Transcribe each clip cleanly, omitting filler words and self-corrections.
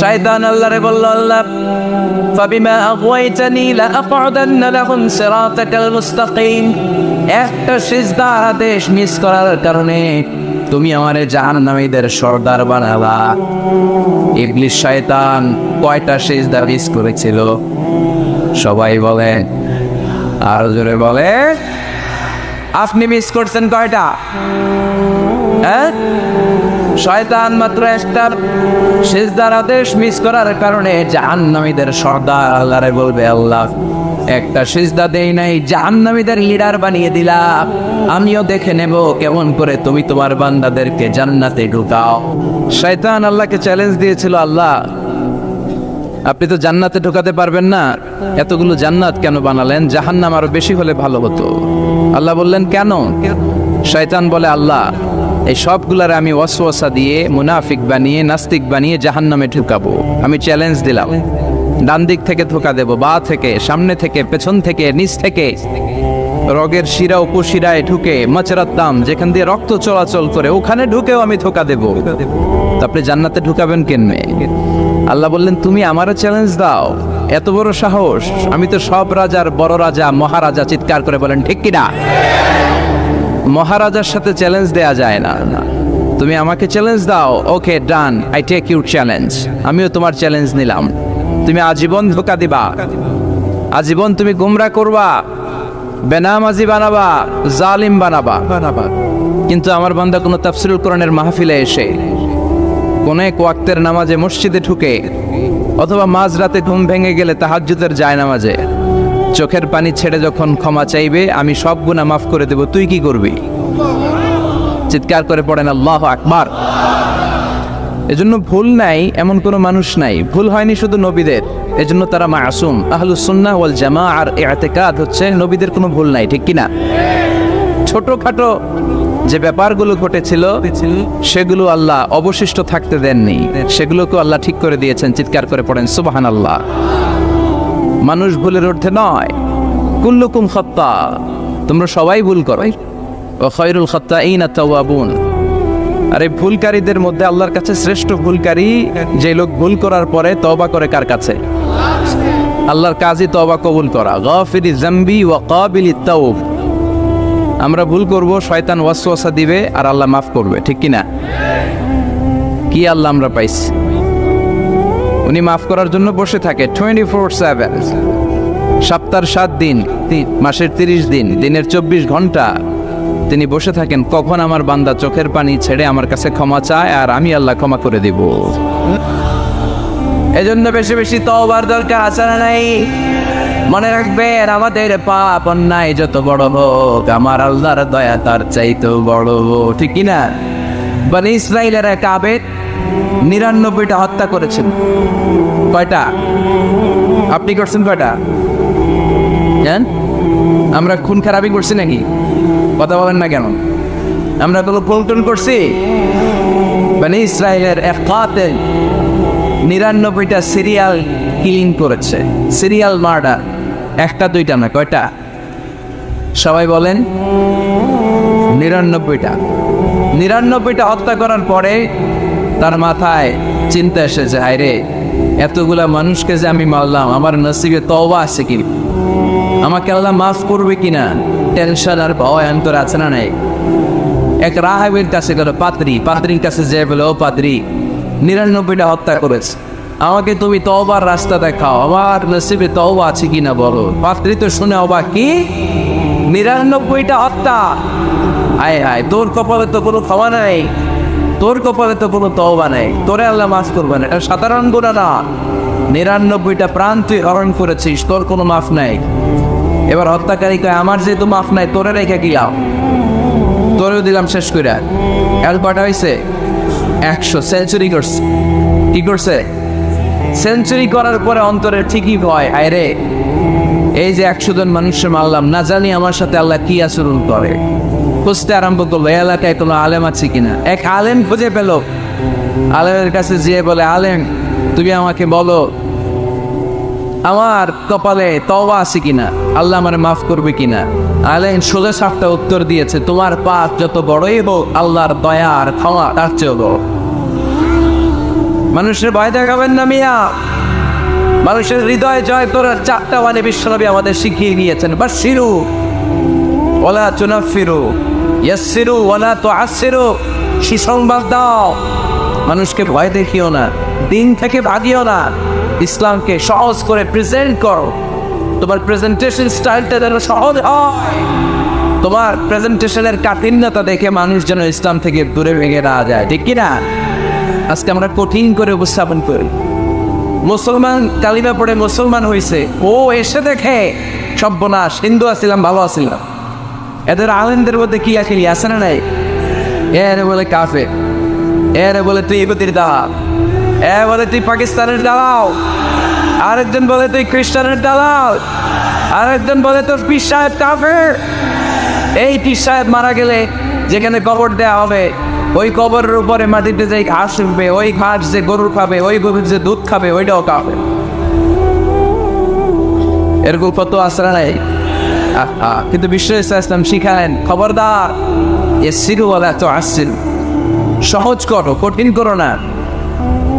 শয়তান আল্লাহরে বলল, আল্লাহ ফাবিমা আগওয়াইতানি লাআকউদান্না লাহুম সিরাতাকাল মুস্তাকিম, একটা সিজদা আদেশ মিস করার কারণে তুমি আমারে জাহান্নামীদের সর্দার বানালা। ইবলিস শয়তান কয়টা সিজদা মিস করেছিল? সবাই বলে, আর জোরে বলে, আপনি মিস করছেন কয়টা? হ্যাঁ, শয়তান মাত্র একটা সিজদার আদেশ মিস করার কারণে জাহান্নামীদের সর্দার আল্লাহরে বলবে, আল্লাহ একটা সিজদা দেই নাই, জাহান্নামীদের লিডার বানিয়ে দিলা, আমিও দেখে নেব কেমন করে তুমি তোমার বান্দাদেরকে জান্নাতে ঢুকাও। শয়তান আল্লাহকে চ্যালেঞ্জ দিয়েছিল, আল্লাহ আপনি তো জান্নাতে ঢুকাতে পারবেন না, এতগুলো জান্নাত কেন বানালেন? জাহান্নাম আরো বেশি হলে ভালো হতো। আল্লাহ বললেন, কেন? শয়তান বলে, আল্লাহ এই সবগুলার আমি ওয়াসওয়াসা দিয়ে মুনাফিক বানিয়ে নাস্তিক বানিয়ে জাহান্নামে ঢুকাবো। আমি চ্যালেঞ্জ দিলাম, ডান দিক থেকে ধোকা দেব, বা থেকে, সামনে থেকে, পেছন থেকে, নিচ থেকে, রগের শিরা উপশিরায় ঢুকে, মাচরাত্তাম যেখান দিয়ে রক্ত চলাচল করে ওখানে ঢুকেও আমি ধোকা দেব। আপনি জান্নাতে ঢুকাবেন কেমনে? আল্লাহ বললেন, তুমি আমারও চ্যালেঞ্জ দাও, এত বড় সাহস? আমি তো সব রাজার বড় রাজা, মহারাজা। চিৎকার করে বলেন ঠিক কিনা? মহারাজার সাথে চ্যালেঞ্জ দেয়া যায় না। তুমি আমাকে চ্যালেঞ্জ দাও, ওকে ডান, আই টেক ইউর চ্যালেঞ্জ। আমিও তোমার চ্যালেঞ্জ নিলাম। তুমি আজীবন ধোকা দিবা, আজীবন তুমি গুমরা করবা, বেনামাজি বানাবা, জালিম বানাবা, কিন্তু আমার বান্দা কোনো তাফসীরুল কোরআনের মাহফিলে এসে কোন এক ওয়াক্তের নামাজে মসজিদে ঢুকে অথবা মাঝরাতে ঘুম ভেঙে গেলে তাহাজ্জুদের জায়নামাজে চোখের পানি ছেড়ে যখন ক্ষমা চাইবে, আমি সব গুনাহ মাফ করে দেব, তুই কি করবি? চিৎকার করে পড়েন আল্লাহু আকবার। এজন্য ভুল নাই এমন কোনো মানুষ নাই, ভুল হয়নি শুধু নবীদের, এজন্য তারা মাসুম। আহলুস সুন্নাহ ওয়াল জামাআর ইতিকাদ হচ্ছে নবীদের কোনো ভুল নাই, ঠিক কিনা? ছোটখাটো যে ব্যাপারগুলো ঘটেছিল সেগুলো আল্লাহ অবশিষ্ট থাকতে দেননি, সেগুলোকে আল্লাহ ঠিক করে দিয়েছেন। চিৎকার করে পড়েন সুবহানাল্লাহ। মানুষ ভুলের ঊর্ধ্বে নয়, কুল্লুকুম খাত্তা, তোমরা সবাই ভুল করো, ওয়া খায়রুল খাত্তাইনা তাওয়াবুন। আর এই ভুলকারীদের মধ্যে আল্লাহর কাছে শ্রেষ্ঠ ভুলকারী যে লোক ভুল করার পরে তওবা করে। কার কাছে? আল্লাহর কাজই তওবা কবুল করা। গাফিরি যামবি ওয়া কাবিলিত তাওব। আমরা ভুল করব, শয়তান ওয়াসওয়াসা দিবে আর আল্লাহ মাফ করবে, ঠিক কিনা? কি আল্লাহ আমরা পাইছি, উনি মাফ করার জন্য বসে থাকে 24/7, সপ্তাহের 7 দিন, মাসের 30 দিন, দিনের 24 ঘন্টা তিনি বসে থাকেন, কখন আমার বান্দা চোখের পানি ছেড়ে আমার কাছে ক্ষমা চায় আর আমি আল্লাহ ক্ষমা করে দিব। এজন্য বেশি বেশি তওবার দরকার আছে না নাই? মনে রাখবেন, আমাদের পাপ অন্যায় যত বড় হোক, আমার আল্লাহর দয়া তার চাইতেও বড়, ঠিক কিনা? বনি ইসরাইলের এক আবেদ 99টা হত্যা করেছেন। কয়টা? আপনি করছেন কয়টা? জান, আমরা খুন খারাপি করছি নাকি? কথা বলেন না কেন? আমরা কোনো পল্টন করছি? বনি ইসরাইলের এক কাতিল 99টা সিরিয়াল কিলিং করেছে, সিরিয়াল মার্ডার। একটা দুইটা না, কয়টা? সবাই বলেন 99টা। 99টা হত্যা করার পরে তার মাথায় চিন্তা এসেছে, হায়রে এতগুলা মানুষকে যে আমি মারলাম, আমার নসিবে তওবা আছে কি? আমাকে আল্লাহ মাফ করবে কিনা? টেনশন আর ভয় অন্তর আছে না নাই? এক রাহাবের কাছে গেল, পাত্রীর কাছে যে বলে, ও পাত্রী, 99টা হত্যা করেছে, আমাকে তুমি তওবার রাস্তা দেখাও, আমার নসিবে তওবা আছে কিনা বলো। পাত্রী তো শুনে অবাক, কি 99টা হত্যা? আয় হায়, তোর কপালে তো কোনো ক্ষমা নাই, তোর কপালে তো কোনো তওবা নাই, তোরে আল্লাহ মাফ করবে না। এটা সাধারণ গুনাহ না, 99টা প্রাণ তুই হরণ করেছিস, তোর কোনো মাফ নাই। এবার হত্যাকারী কয়, আমার যেহেতু মাফ নাই, তোরে রেখে গেলাম, তোরেও দিলাম শেষ করে। এর কয়টা হয়েছে? 100। সেঞ্চুরি করছে। কি করছে? সেঞ্চুরি করার পরে অন্তরে ঠিকই ভয়, আরে এই যে 100 জন মানুষের মারলাম, না জানি আমার সাথে আল্লাহ কি আচরণ করে। খুঁজতে আরম্ভ করলো, এই এলাকায় কোনো আলেম আছে কিনা। এক আলেম খুঁজে পেল, আলেমের কাছে যেয়ে বলে, আলেম তুমি আমাকে বলো আমার কপালে তওবা আছে কিনা, আল্লাহ আমারে মাফ করবে কিনা। আলেম সোজা সাপটা উত্তর দিয়েছে, তোমার পাপ যত বড়ই হোক, আল্লাহর দয়া আর ক্ষমা তার চেয়েও বড়। মানুষের ভয় দেখাবেন না মিয়া। মানুষের হৃদয় জয় করার 4টা বাণী বিশ্বনবী আমাদের শিখিয়ে গিয়েছেন। বাশশিরু ওয়ালা তুনাফিরু, ইয়াসসিরু ওয়ালা তুআসসিরু। সুসংবাদ দাও, মানুষকে ভয় দেখিও না, দিন থেকে ভাগিও না, ইসলামকে সহজ করে প্রেজেন্ট করো। তোমার প্রেজেন্টেশন স্টাইলটা যেন সহজ হয়, তোমার প্রেজেন্টেশনের কাঠিন্যতা দেখে মানুষ যেন ইসলাম থেকে দূরে ভেঙে না যায়, ঠিক কিনা? আজকে আমরা কঠিন করে উপস্থাপন করি। মুসলমান কালিমা পড়ে মুসলমান হয়েছে, ও এসে দেখে সর্বনাশ, হিন্দু আসছিলাম ভালো আসছিলাম। এদের আলেমদের মধ্যে কি আছে না নাই? এর বলে কাফের, এর বলে তুই ইহুদির দালাল, এ বলে তুই পাকিস্তানের দালাল, আরেকজন বলে তুই খ্রিস্টানের দালাল, আরেকজন বলে তোর পীর সাহেব কাফের। এই পীর সাহেব মারা গেলে যেখানে কবর দেওয়া হবে, ওই কবরের উপরে মাটিতে যে ঘাস উঠবে, ওই ঘাস যে গরুর খাবে, ওই গরুর যে দুধ খাবে, ওইটাও কাফের। এরকম কত আসরা নাই? কিন্তু বিশ্ব ইসলাম শিখালেন, খবরদার, ইয়াসসিরু ওয়ালা তুআসসিরু, সহজ করো, কঠিন করো না।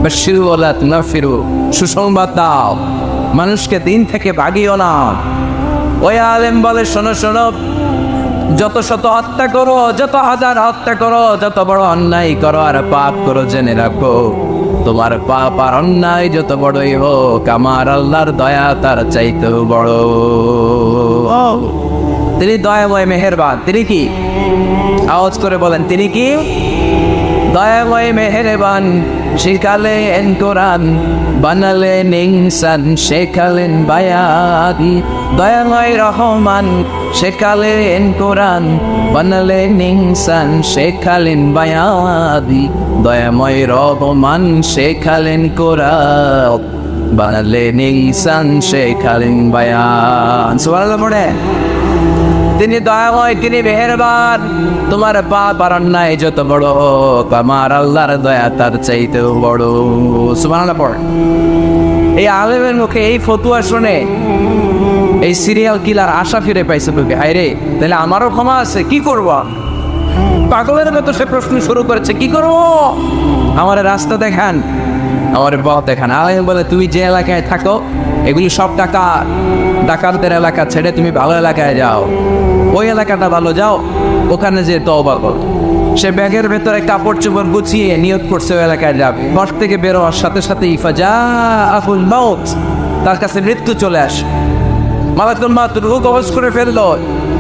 বাশশিরু ওয়ালা তুনাফিরু, সুসংবাদ দাও, মানুষকে দিন থেকে ভাগিও না। ওই আলেম বলে, শোনো শোনো, যত শত হত্যা করো, যত হাজার হত্যা করো, যত বড় অন্যায় করো আর পাপ করো, জেনে রাখো তোমার পাপ আর অন্যায় যত বড়ই হোক, আমার আল্লাহর দয়া তার চাইতেও বড়। তিনি দয়াময় মেহেরবান। তিনি কি? আওয়াজ করে বলেন, তিনি কি? দয়াময় মেহেরবান। শিখালেন কোরআন, বানালেন ইনসান, শেখালেন বায়ান। দয়াময় রহমান, শেখালেন কোরআন, বানালেন ইনসান, শেখালেন বায়ান। দয়াময় রহমান, শেখালেন কোরআন, বানালেন ইনসান, শেখালেন বায়ান। সুবহানাল্লাহ পড়ে। তিনি দয়াময়, তিনি মেহেরবান। তোমার পাপ আর অন্যায় যত বড় হোক, আমার আল্লাহর দয়া তার চাইতেও বড়। সুবহানাল্লাহ পড়ে। এই আলেমের মুখে এই ফতুয়া শুনে এই সিরিয়াল কিলার আশা ফিরে পাইছে বুকে। হায় রে, তাহলে আমারও ক্ষমা আছে, কি করব? পাগলের মতো সে প্রশ্ন শুরু করেছে, কি করব? আমার রাস্তা দেখান, আমার পথ দেখান। আলেম বলে, তুমি যে এলাকায় থাকো এগুলি সব ডাকাতদের এলাকা ছেড়ে তুমি ভালো এলাকায় যাও, ওই এলাকাটা ভালো, যাও ওখানে যে তওবা করো। সে ব্যাগের ভেতরে কাপড় চোপড় গুছিয়ে নিয়ত করছে ওই এলাকায় যাবে। ঘর থেকে বের হওয়ার সাথে সাথে ইফাজাআহুল মাউত, তার কাছে মৃত্যু চলে আসে। মালাকুল মাউত রূহ কবজ করে ফেললো।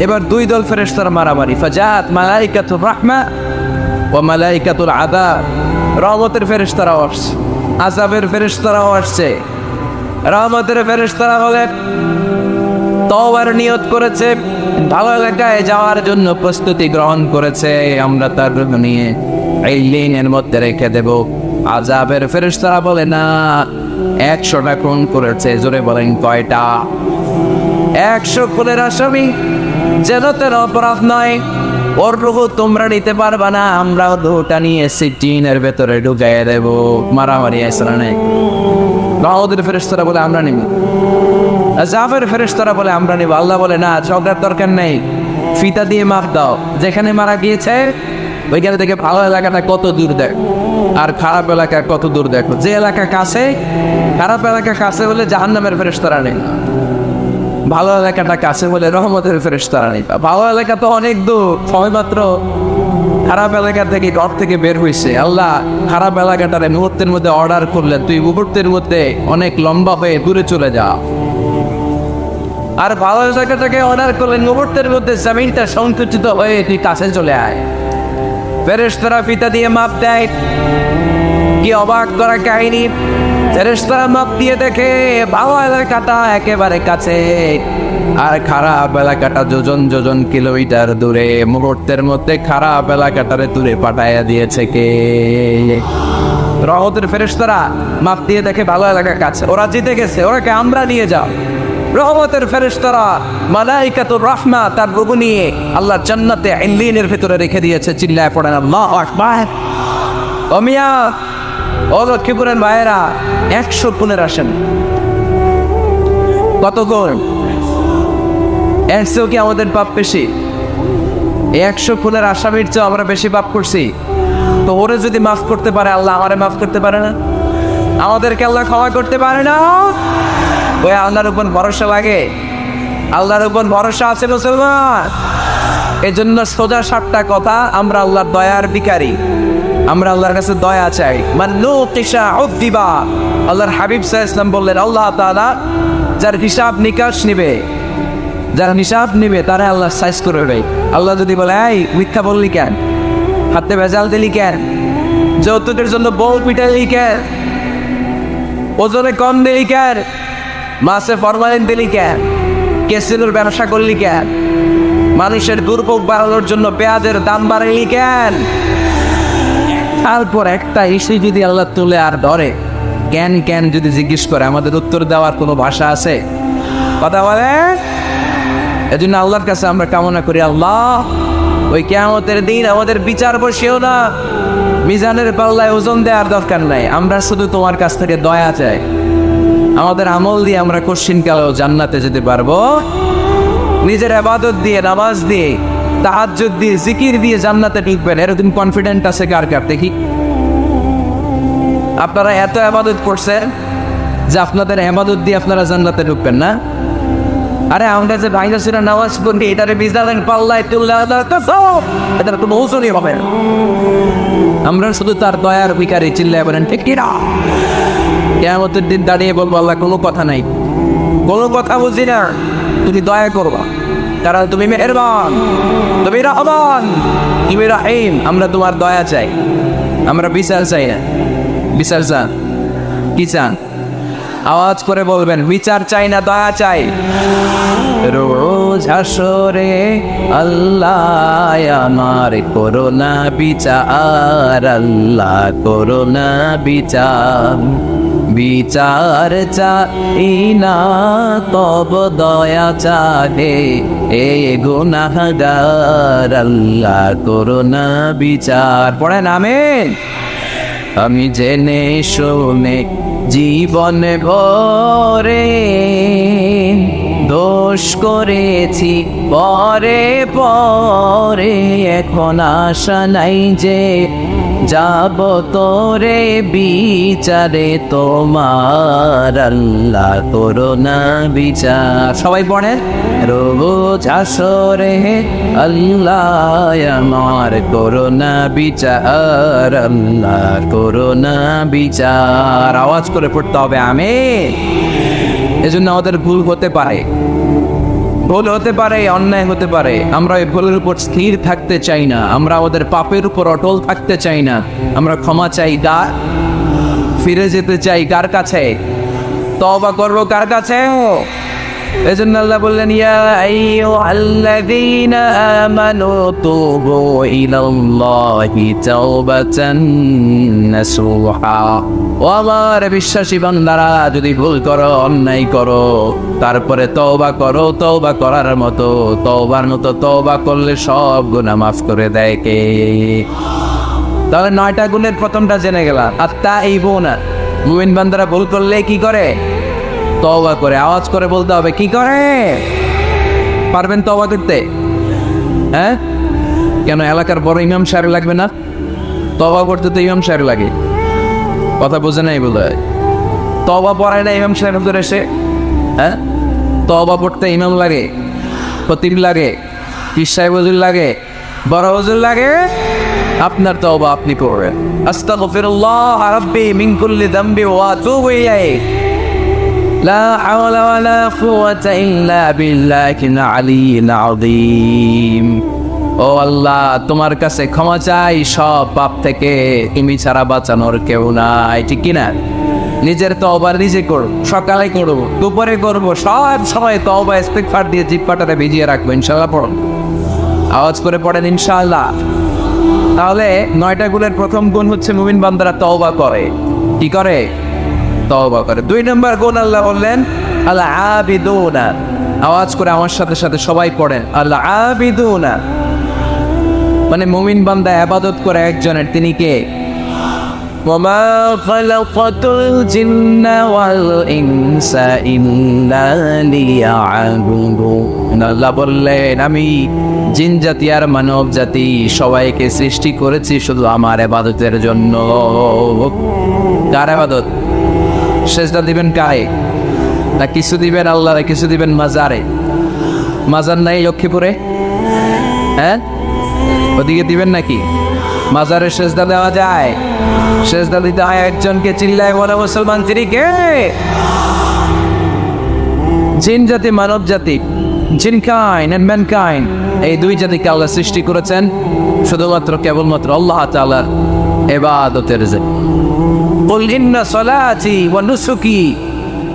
এবার দুই দল ফেরেশতার মারামারি। ফাজাত মালাইকাতুর রাহমা ওয়া মালাইকাতুল আযাব। রহমতের ফেরেশতারাও আসছে, আযাবের ফেরেশতারাও আসছে। রহমতের ফেরেশতারা হলে তওবার নিয়ত করেছে, ভালো এলাকায় যাওয়ার জন্য প্রস্তুতি গ্রহণ করেছে, আমরা তার রূহ নিয়ে ইল্লিনের মধ্যে রেখে দেব। আযাবের ফেরেশতারা বলে, না, 100টা খুন করেছে। জোরে বলেন, কয়টা? 100 খুনের আসামি, যেন তেন অপরাধ নয়। ওর রূহ তোমরা নিতে পারবা না, আমরা রূহটা নিয়ে সিজিনের ভেতরে ঢুকাইয়ে দেব। মারামারি আসরা নেই। রহমতের ফেরেশতারা বলে, আমরা নিব। আযাবের ফেরেশতারা বলে, আমরা নিব। আল্লাহ বলে, না, ঝগড়ার দরকার নেই, ফিতা দিয়ে মাপ দাও। যেখানে মারা গিয়েছে ওইখানে থেকে ভালো এলাকাটা কত দূর দেখো, আর খারাপ এলাকা কত দূর দেখো। যে এলাকা কাছে, খারাপ এলাকা কাছে বলে জাহান্নামের ফেরেশতারা নেই, ভালো এলাকাটা কাছে বলে রহমতের ফেরেশতারা নেই। ভালো এলাকা তো অনেক দূর, সবেমাত্র খারাপ এলাকা থেকে ঘর থেকে বের হয়েছে। আল্লাহ খারাপ এলাকাটারে মুহূর্তের মধ্যে অর্ডার করলেন, তুই মুহূর্তের মধ্যে অনেক লম্বা হয়ে দূরে চলে যা। আর ভালো এলাকাটাকে অর্ডার করলেন, মুহূর্তের মধ্যে জমিনটা সংকুচিত হয়ে তুই কাছে চলে আয়। ফেরেশতারা ফিতা দিয়ে মাপ দেয়। কি অবাক করা কাহিনী! ফেরেশতারা মাপ দিয়ে দেখে ভালো এলাকাটা একেবারে কাছে, আর খারাপ এলাকাটা যোজন যোজন কিলোমিটার দূরে। মুহূর্তের মধ্যে খারাপ এলাকাটারে দূরে পাঠাইয়া দিয়েছে কে? রহমতের ফেরেশতারা মাপ দিয়ে দেখে ভালো এলাকা কাছে, ওরা জিতে গেছে, ওরাকে আমরা নিয়ে যাও। রহমতের ফেরেশতারা মালাইকাতুর রাহমা তার রূহ নিয়ে আল্লাহ জান্নাতে ইল্লিনের ভিতরে রেখে দিয়েছে। চিল্লায় পড়েন আল্লাহু আকবার। ও মিয়া, ও লক্ষ্মীপুরের ভাইয়েরা, 100 খুনের আসেন। কত গুণ? 100 কি আমাদের পাপ বেশি? 100 খুনের আসামির চেয়ে আমরা বেশি পাপ করছি। তো ওরে যদি মাফ করতে পারে আল্লাহ, আমারে মাফ করতে পারে না? আমাদেরকে আল্লাহ ক্ষমা করতে পারে না? ওই আল্লাহর উপর ভরসা লাগে? আল্লাহর উপর ভরসা আছে মুসলমান? এই জন্য সোজা সাপটা কথা, আমরা আল্লাহর দয়ার ভিখারি, আমরা আল্লাহর কাছে দয়া চাই। আল্লাহর হাবিব সাল্লাল্লাহু আলাইহি ওয়াসাল্লাম বললেন, আল্লাহ তাআলা যার হিসাব নিকাশ নিবে, যারা হিসাব নিবে তারা আল্লাহ সাইজ করবে। আল্লাহ যদি বলে, এই মিথ্যা বললি কেন, হাতে ভেজাল দিলি কেন, যৌতুকের জন্য বউ পিটালি কেন, ওজনে কম দিলি কেন, মাছে ফরমালিন দিলি কেন, ক্যাসিনোর ব্যবসা করলি কেন, মানুষের দুর্ভোগ বাড়ানোর জন্য পেঁয়াজের দাম বাড়াইলি কেন, তারপর একটা ইস্যু যদি আল্লাহ তুলে আর ধরে কেন কেন যদি জিজ্ঞেস করে, আমাদের উত্তর দেওয়ার কোনো ভাষা আছে? কথা বলে। এজন্য আল্লাহর কাছে আমরা কামনা করি, আল্লাহ ওই কিয়ামতের দিন আমাদের বিচার বসেও না, মিজানের পাল্লায় ওজন দেওয়ার দরকার নাই, আমরা শুধু তোমার কাছ থেকে দয়া চাই। আমাদের আমল দিয়ে আমরা কশিনকালেও জান্নাতে যেতে পারবো, নিজের ইবাদত দিয়ে, নামাজ দিয়ে, তাহাজ্জুদ দিয়ে, জিকির দিয়ে জান্নাতে ঢুকবেন, এরকম কনফিডেন্ট আছে কার কার দেখি? আপনারা এত ইবাদত করছেন যে আপনাদের ইবাদত দিয়ে আপনারা জান্নাতে ঢুকবেন না? আরে আমরা যে ভাইরা ছিল নামাজ পড়ি, এটারে মিজানের পাল্লায় তুললে এটার কোনো ওজনই হবে না। আমরা শুধু তার দয়ার ভিখারি, চিল্লায় বলেন ঠিক কিনা? কিয়ামতের দিন দাঁড়িয়ে বলবো, আল্লাহ কোনো কথা নাই, কোনো কথা বুঝি না, তুমি দয়া করবা, কারণ তুমি মেহেরবান, তুমি রহমান, তুমি রাহিম। আমরা তোমার দয়া চাই, আমরা বিচার চাই না। বিচার চান? কি চান? আওয়াজ করে বলবেন, বিচার চাই না, দয়া চাই। রোজ হাসরে আল্লাহ আমার করোনা বিচার, আল্লাহ করোনা বিচার, বিচার চাই না তব দয়া চাহে এ গুনাহগার, আল্লাহ করোনা বিচার। পড়েন আমিন। আমি জেনে শুনে জীবন ভরে দোষ করেছি পরে পরে, এখন আশা নাই যে যাব তোরে বিচারে তোমার, আল্লাহ করোনা বিচার। সবাই পড়েন, রোজ হাসরে আল্লাহ আমার করোনা বিচার, আল্লাহ করোনা বিচার। আওয়াজ করে পড়তে হবে আমিন। এজন্য আমাদের ভুল হতে পারে, ভুল হতে পারে, অন্যায় হতে পারে, আমরা এই ভুলের উপর স্থির থাকতে চাই না, আমরা আমাদের পাপের উপর অটল থাকতে চাই না, আমরা ক্ষমা চাই কার? ফিরে যেতে চাই কার কাছে? তওবা করব কার কাছে? এজন্য আল্লাহ বললেন, ইয়া আইয়ুহাল্লাযীনা আমানু তুবু ইলাল্লাহি তাওবাতান নাসুহা। ও আমার বিশ্বাসী বান্দারা, যদি ভুল করো, অন্যায় করো, তারপরে তওবা করো, তওবা করার মতো, তওবার মতো তওবা করলে সব গুনাহ মাফ করে দেয় কে? তাহলে 9টা গুণের প্রথমটা জেনে গেলাম, আত-তাইবুনা। মুমিন বান্দারা ভুল করলে কি করে? তওবা করে। আওয়াজ করে বলতে হবে, কি করে? পারবেন তওবা করতে? হ্যাঁ, কেন এলাকার বড় ইমাম সাহেব লাগবে না? তওবা করতে তো ইমাম সাহেব লাগে। কথা বোঝে নাই বলে তওবা পড়ায় না ইমাম সাহেব হুজুর এসে? হ্যাঁ, তওবা পড়তে ইমাম লাগে, খতিব লাগে, পীর সাহেব হুজুর লাগে, বড় হুজুর লাগে। আপনার তওবা আপনি করবেন। আস্তাগফিরুল্লাহ রাব্বি মিন কুল্লি যামবি ওয়া আতুবু ইলাইহি, লা হাওলা ওয়ালা কুওয়াতা ইল্লা বিল্লাহিল আলিয়্যিল আযীম। ও আল্লাহ, তোমার কাছে ক্ষমা চাই সব পাপ থেকে, তুমি ছাড়া বাঁচানোর কেউ নাই। ঠিক কিনা? নিজের তওবা নিজে করব, সকালে করব, দুপুরে করব, সব সময় তওবা ইস্তিগফার দিয়ে জিহ্বাটাতে ভিজিয়ে রাখবো। ইনশাআল্লাহ পড়ুন, আওয়াজ করে পড়েন ইনশাআল্লাহ। তাহলে 9টা গুণের প্রথম গুণ হচ্ছে মুমিন বান্দারা তওবা করে। কি করে? তওবা করে। 2 নম্বর গুণ আল্লাহ বললেন আল আবিদুনা। আওয়াজ করে আমার সাথে সাথে সবাই পড়েন, আল আবিদুনা মানে মুমিন বান্দা ইবাদত করে একজনের, তিনি কে? ওয়ামা খালাকাতুল জিন্না ওয়াল ইনসা ইল্লা লিয়াবুদুন। আল্লাহ বললেন, আমি জিন জাতি আর মানব জাতি সবাইকে সৃষ্টি করেছি শুধু আমার ইবাদতের জন্য। কার ইবাদত? সেজদা দিবেন কায়ে? না কিছু দিবেন আল্লাহরে, কিছু দিবেন মাজারে? মাজার নাই লক্ষ্মীপুরে? হ্যাঁ, ওদিকে দিবেন নাকি? মাজারে সেজদা দেওয়া যায়? সেজদা দিতে হয় একজনকে। চিল্লায় বলে মুসলমান, তিনি কে? জিন জাতি, মানব জাতি, জিন কাইন এন্ড ম্যানকাইন, এই দুই জাতিকে আল্লাহ সৃষ্টি করেছেন শুধুমাত্র কেবলমাত্র আল্লাহ তাআলার ইবাদতের জন্য। কুল ইন্না সলাতি ওয়া নুসুকি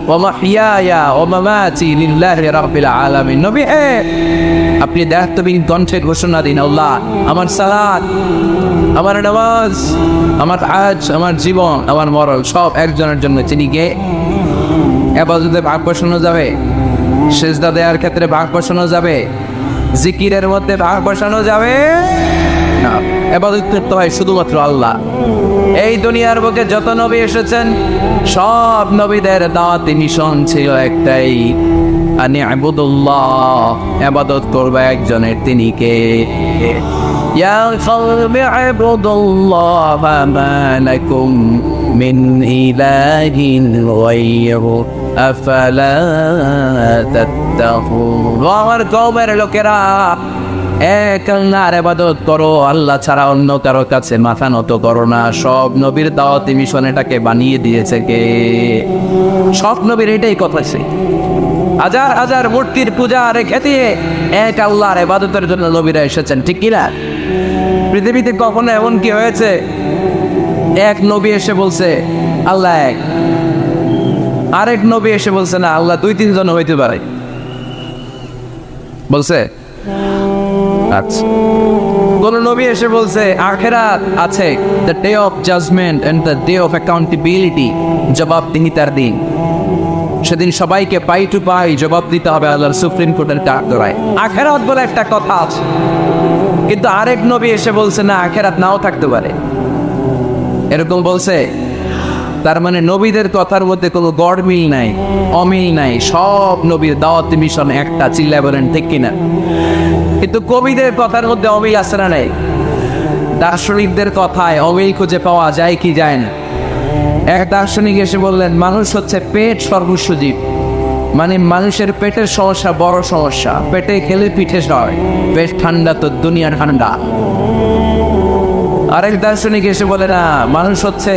ওয়া মাহইয়ায়া ওয়া মামাতি লিল্লাহি রাব্বিল আলামিন। নবী হে, আপনি দায়িত্বহীন কণ্ঠে ঘোষণা দিন, আল্লাহ, আমার সালাত, আমার নামাজ, আমার হজ, আমার জীবন, আমার মরণ সব একজনের জন্য। তিনি কে? ইবাদতে ভাগ বসানো যাবে? সেজদা দেওয়ার ক্ষেত্রে ভাগ বসানো যাবে? জিকিরের মধ্যে ভাগ বসানো যাবে না। ইবাদত করতে হয় শুধুমাত্র আল্লাহ। এই দুনিয়ার বুকে যত নবী এসেছেন সব নবীদের দাওয়াতি মিশন ছিল একটাই, আনি ইবাদুল্লাহ, ইবাদত করবে একজনের, তিনি কে? ইয়া কওমি ইবাদুল্লাহ মা লাকুম মিন ইলাহিন গায়রু আফালা তাত্তাকুন। আমার কওমের লোকেরা, এক আল্লাহর ইবাদত করো, আল্লাহ ছাড়া অন্য কারো কাছে মাথা নত করো না। সব নবীর দাওয়াতি মিশন এটাকে বানিয়ে দিয়েছে কে? সব নবীর এটাই কথা ছিল। হাজার হাজার মূর্তির পূজা রেখে দিয়ে এক আল্লাহর ইবাদতের জন্য নবীরা এসেছেন, ঠিক কিনা? পৃথিবীতে কখনো এমন কি হয়েছে এক নবী এসে বলছে আল্লাহ এক, আরেক নবী এসে বলছে না আল্লাহ দুই তিনজন হইতে পারে? বলছে? আচ্ছা, কোন নবী এসে বলছে আখিরাত আছে, the day of judgement and the day of accountability, জবাবদিহিতার দিন, সেদিন সবাইকে পাই টু পাই জবাব দিতে হবে আল্লাহর সুপ্রিম কোর্টের কাঠগড়ায়। আখিরাত বলে একটা কথা আছে, কিন্তু আরেক নবী এসে বলছে না আখিরাত নাও থাকতে পারে, এরকম বলছে। তার মানে নবীদের কথার মধ্যে কোনো গড়মিল নাই, অমিল নাই। সব নবীর দাওয়াতি মিশন একটা, চিল্লায় বলেন ঠিক কিনা? কিন্তু কবিদের কথার মধ্যে অমিল আছে না নাই? দার্শনিকদের কথায় অমিল খুঁজে পাওয়া যায় কি যায় না? এক দার্শনিক এসে বললেন মানুষ হচ্ছে পেট সর্বস্ব জীব, মানে মানুষের পেটের সমস্যা বড় সমস্যা, পেটে খেলে পিঠে সয়, পেট ঠান্ডা তো দুনিয়া ঠান্ডা। আরেক দার্শনিক এসে বলে না, মানুষ হচ্ছে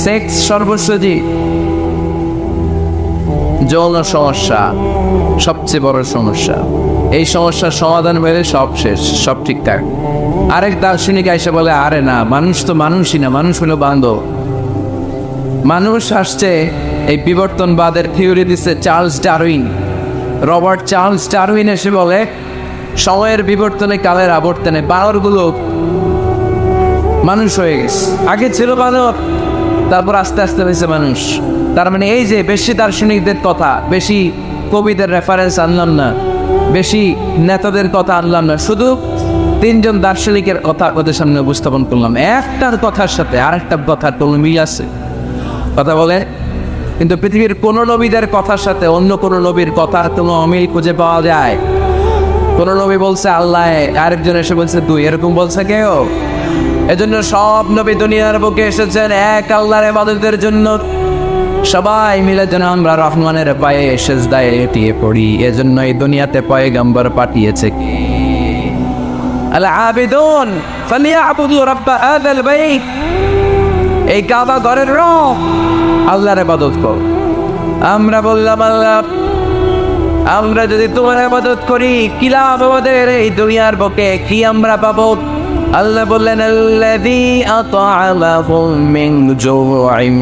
সেক্স সর্বস্ব জীব, যৌন সমস্যা সবচেয়ে বড় সমস্যা, এই সমস্যার সমাধান হলে সব শেষ, সব ঠিকঠাক। আরেক দার্শনিক এসে বলে আরে না, মানুষ তো মানুষই না, মানুষ হলো বান্ধব। মানুষ আসছে, এই বিবর্তনবাদের থিওরি দিচ্ছে Charles Darwin, Robert Charles Darwin এসে বলে সময়ের বিবর্তনে কালের আবর্তনে বানরগুলো মানুষ হয়ে গেছে। আগে ছিল বানর, তারপর আস্তে আস্তে হয়েছে মানুষ। তার মানে এই যে বেশি দার্শনিকদের কথা, বেশি কবিদের রেফারেন্স আনলাম না, বেশি নেতাদের কথা আনলাম না, শুধু তিনজন দার্শনিকের কথা ওদের সামনে উপস্থাপন করলাম। একটার কথার সাথে আরেকটা কথার কোনো মিল আছে? কথা বলে। কিন্তু পৃথিবীর কোন নবীদের কথার সাথে অন্য কোন নবীর কথার কোনো অমিল খুঁজে পাওয়া যায়? কোন নবী বলছে আল্লাহ, আরেকজন এসে বলছে দুই, এরকম বলছে কেউ? এজন্য সব নবী দুনিয়ার বুকে এসেছেন এক আল্লাহর ইবাদতের জন্য। সবাই মিলে যেন আমরা রহমানের পায়ে সেজদায় এটিয়ে পড়ি। এজন্য এই দুনিয়াতে পয়গম্বর পাঠিয়েছে কে? আল আবিদুন ফালিয়াবুদু রাব্ব হাযাল বাইত, এই কাবা ঘরের রব, আল্লাহর ইবাদত কর। আমরা বললাম আল্লাহ, আমরা যদি তোমার ইবাদত করি কি লাভ আমাদের এই দুনিয়ার বুকে, কি আমরা পাবো? আল্লাহ বললেন আল্লাযী আত'আমাহুম মিন জু'ইন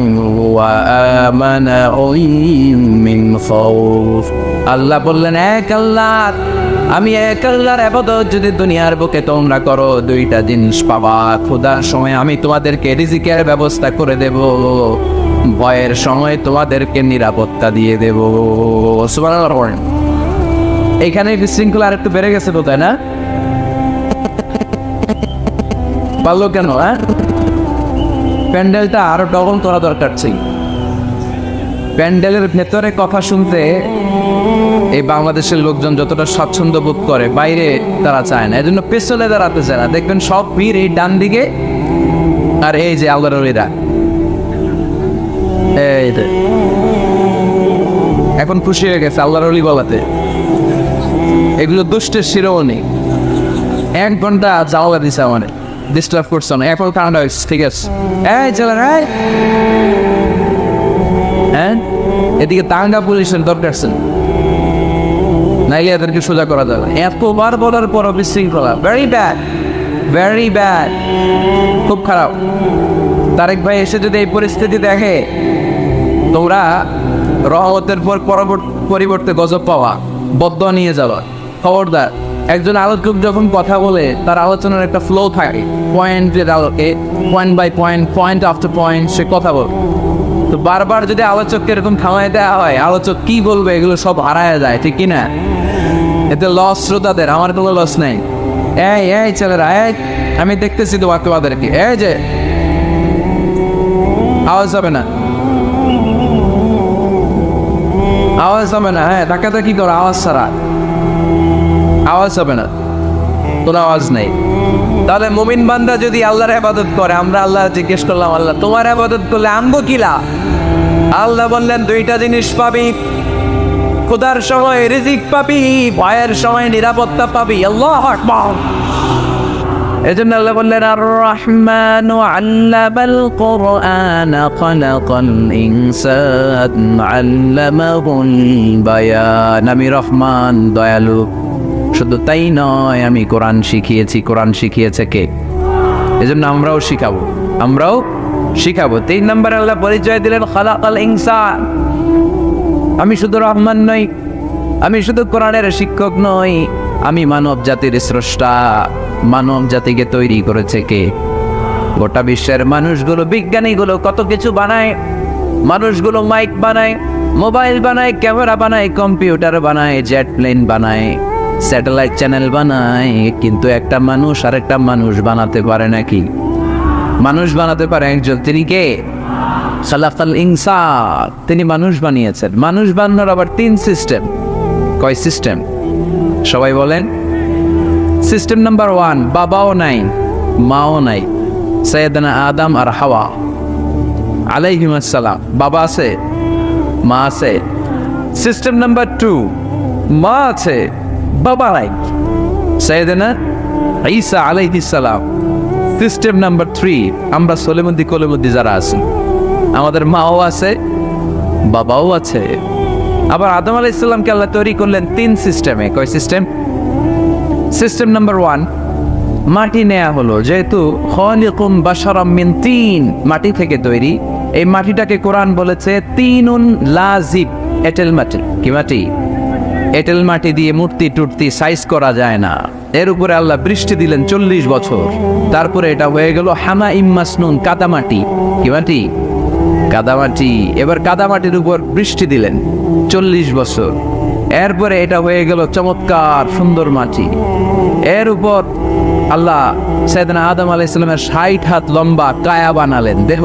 ওয়া আমানাহুম মিন খাউফ। আল্লাহ বললেন এক আল্লাহ, আমি এক আল্লাহর ইবাদত যদি দুনিয়ার বুকে তোমরা করো, দুইটা জিনিস পাবা। ক্ষুধার সময় আমি তোমাদেরকে রিজিকের ব্যবস্থা করে দেব, ভয়ের সময় তোমাদেরকে নিরাপত্তা দিয়ে দেব। সুবহানাল্লাহ। এইখানে বিশৃঙ্খলা আর একটু বেড়ে গেছে তো, তাই না? পারলো কেন? হ্যাঁ, প্যান্ডেলটা আরো ডবল করা দরকার ছিল। প্যান্ডেলের ভেতরে কথা শুনতে এই বাংলাদেশের লোকজন যতটা স্বাচ্ছন্দ্য বোধ করে, বাইরে তারা চায় না। এজন্য পেছনে দাঁড়াতে চায় না। দেখবেন সব ভিড় এই ডান দিকে, আর এই যে আল্লাহর ওলিরা, এই এখন খুশি হয়ে গেছে আল্লাহর ওলি বলাতে। এগুলো দুষ্টের শিরোমণি। 1 ঘন্টা জাওলা দিছে আমার, ডিস্টার্ব করছে না, এখন ঠান্ডা হয়েছে, ঠিক আছে। এই চলেন, হ্যাঁ এদিকে তাঙ্গা পুলিশের দরকার আছে, নাইলে এদেরকে সোজা করা যাবে। এতবার বলার পর বিশৃঙ্খলা, ভেরি ব্যাড, ভেরি ব্যাড, খুব খারাপ। তারেক ভাই এসে যদি এই পরিস্থিতি দেখে, তোমরা রহমতের পর পরিবর্তে গজব পাওয়া, বদদোয়া নিয়ে যাওয়া। খবরদার, একজন আলোচক যখন কথা বলে তার আলোচনার একটা ফ্লো থাকে, পয়েন্টের আলোকে, point by point, point after point সে কথা বলে। তো বারবার যদি আলোচককে এরকম থামাই দেওয়া হয়, আলোচক কি বলবে এগুলো সব হারায় যায়, ঠিক কিনা? এতে লস শ্রোতাদের, আমার কোনো লস নেই। এই ছেলেরা, আমি দেখতেছি তো বাক্যবাদেরকে, এই যে আওয়াজ হবে না, আওয়াজ হবে না, হ্যাঁ তাকাতে কি করো, আওয়াজ ছাড়া আওয়াজ হবে না, কোনো আওয়াজ নেই। তাহলে মুমিন বান্দা যদি আল্লাহর ইবাদত করে, আমরা আল্লাহ জিজ্ঞেস করলাম, আল্লাহ তোমার ইবাদত করলে আনবো কিলা? আল্লাহ বললেন 2টা জিনিস পাবি, খোদার সময় রিজিক পাবি, ভয়ের সময় নিরাপত্তা পাবি। আল্লাহু আকবার। এজন্য আল্লাহ বললেন আর রহমানু আল্লামাল কুরআন খালাকাল ইনসান আল্লামাহুল বায়ান। আমি রহমান, দয়ালু। শুধু তাই নয়, আমি কোরআন শিখিয়েছি। কোরআন শিখিয়েছে কে? এজন্য আমরাও শিখাবো। 3 নম্বর আল্লাহ পরিচয় দিলেন খালাকাল ইনসান। আমি শুধু রহমান নই, আমি শুধু কোরআনের শিক্ষক নই, আমি মানব জাতির স্রষ্টা। মানব জাতিকে তৈরি করেছে কে? গোটা বিশ্বের মানুষগুলো, বিজ্ঞানীগুলো কত কিছু বানায়। মানুষগুলো মাইক বানায়, মোবাইল বানায়, ক্যামেরা বানায়, কম্পিউটার বানায়, জেট প্লেন বানায়, স্যাটেলাইট চ্যানেল বানায়, কিন্তু একটা মানুষ আর একটা মানুষ বানাতে পারে নাকি? মানুষ বানাতে পারে একজন, তিনি কে? খালাকাল ইনসান, তিনি মানুষ বানিয়েছেন। মানুষ বানানোর আবার 3 সিস্টেম। কয় সিস্টেম? সবাই বলেন। সিস্টেম নাম্বার 1, বাবাও নাই, মাও নাই, সাইয়েদনা আদম আর হাওয়া আলাইহিমুস সালাম। বাবা আছে, মা আছে। সিস্টেম নাম্বার 2, মা আছে, বাবা নাই, সাইয়েদনা ঈসা আলাইহিস সালাম। সিস্টেম নাম্বার 3, আমরা সলিমুদ্দি কলিমুদ্দি যারা আছি, আমাদের মাও আছে, বাবাও আছে। আবার আদম আলাইহিস সালামকে আল্লাহ তৈরি করলেন 3 সিস্টেমে। কয় সিস্টেম? সিস্টেম নাম্বার 1, মাটি নেয়া হলো, যেহেতু খালিকুম বাশারাম মিন তিন, মাটি থেকে তৈরি। এই মাটিটাকে কোরআন বলেছে তিনুন লাজিব, এঁটেল মাটি। কি মাটি? এঁটেল মাটি দিয়ে মূর্তি টুর্তি সাইজ করা যায় না। এর উপরে আল্লাহ বৃষ্টি দিলেন 40 বছর, তারপরে এটা হয়ে গেল হামাইম মাসনুন, কাদামাটি। কি মাটি? কাদামাটি। এবার কাদামাটির উপর বৃষ্টি দিলেন 40 বছর, এরপরে এটা হয়ে গেল চমৎকার সুন্দর মাটি। এর উপর আল্লাহ সাইয়েদনা আদম আলাইহিস সালামের 60 হাত লম্বা কায়া বানালেন, দেহ।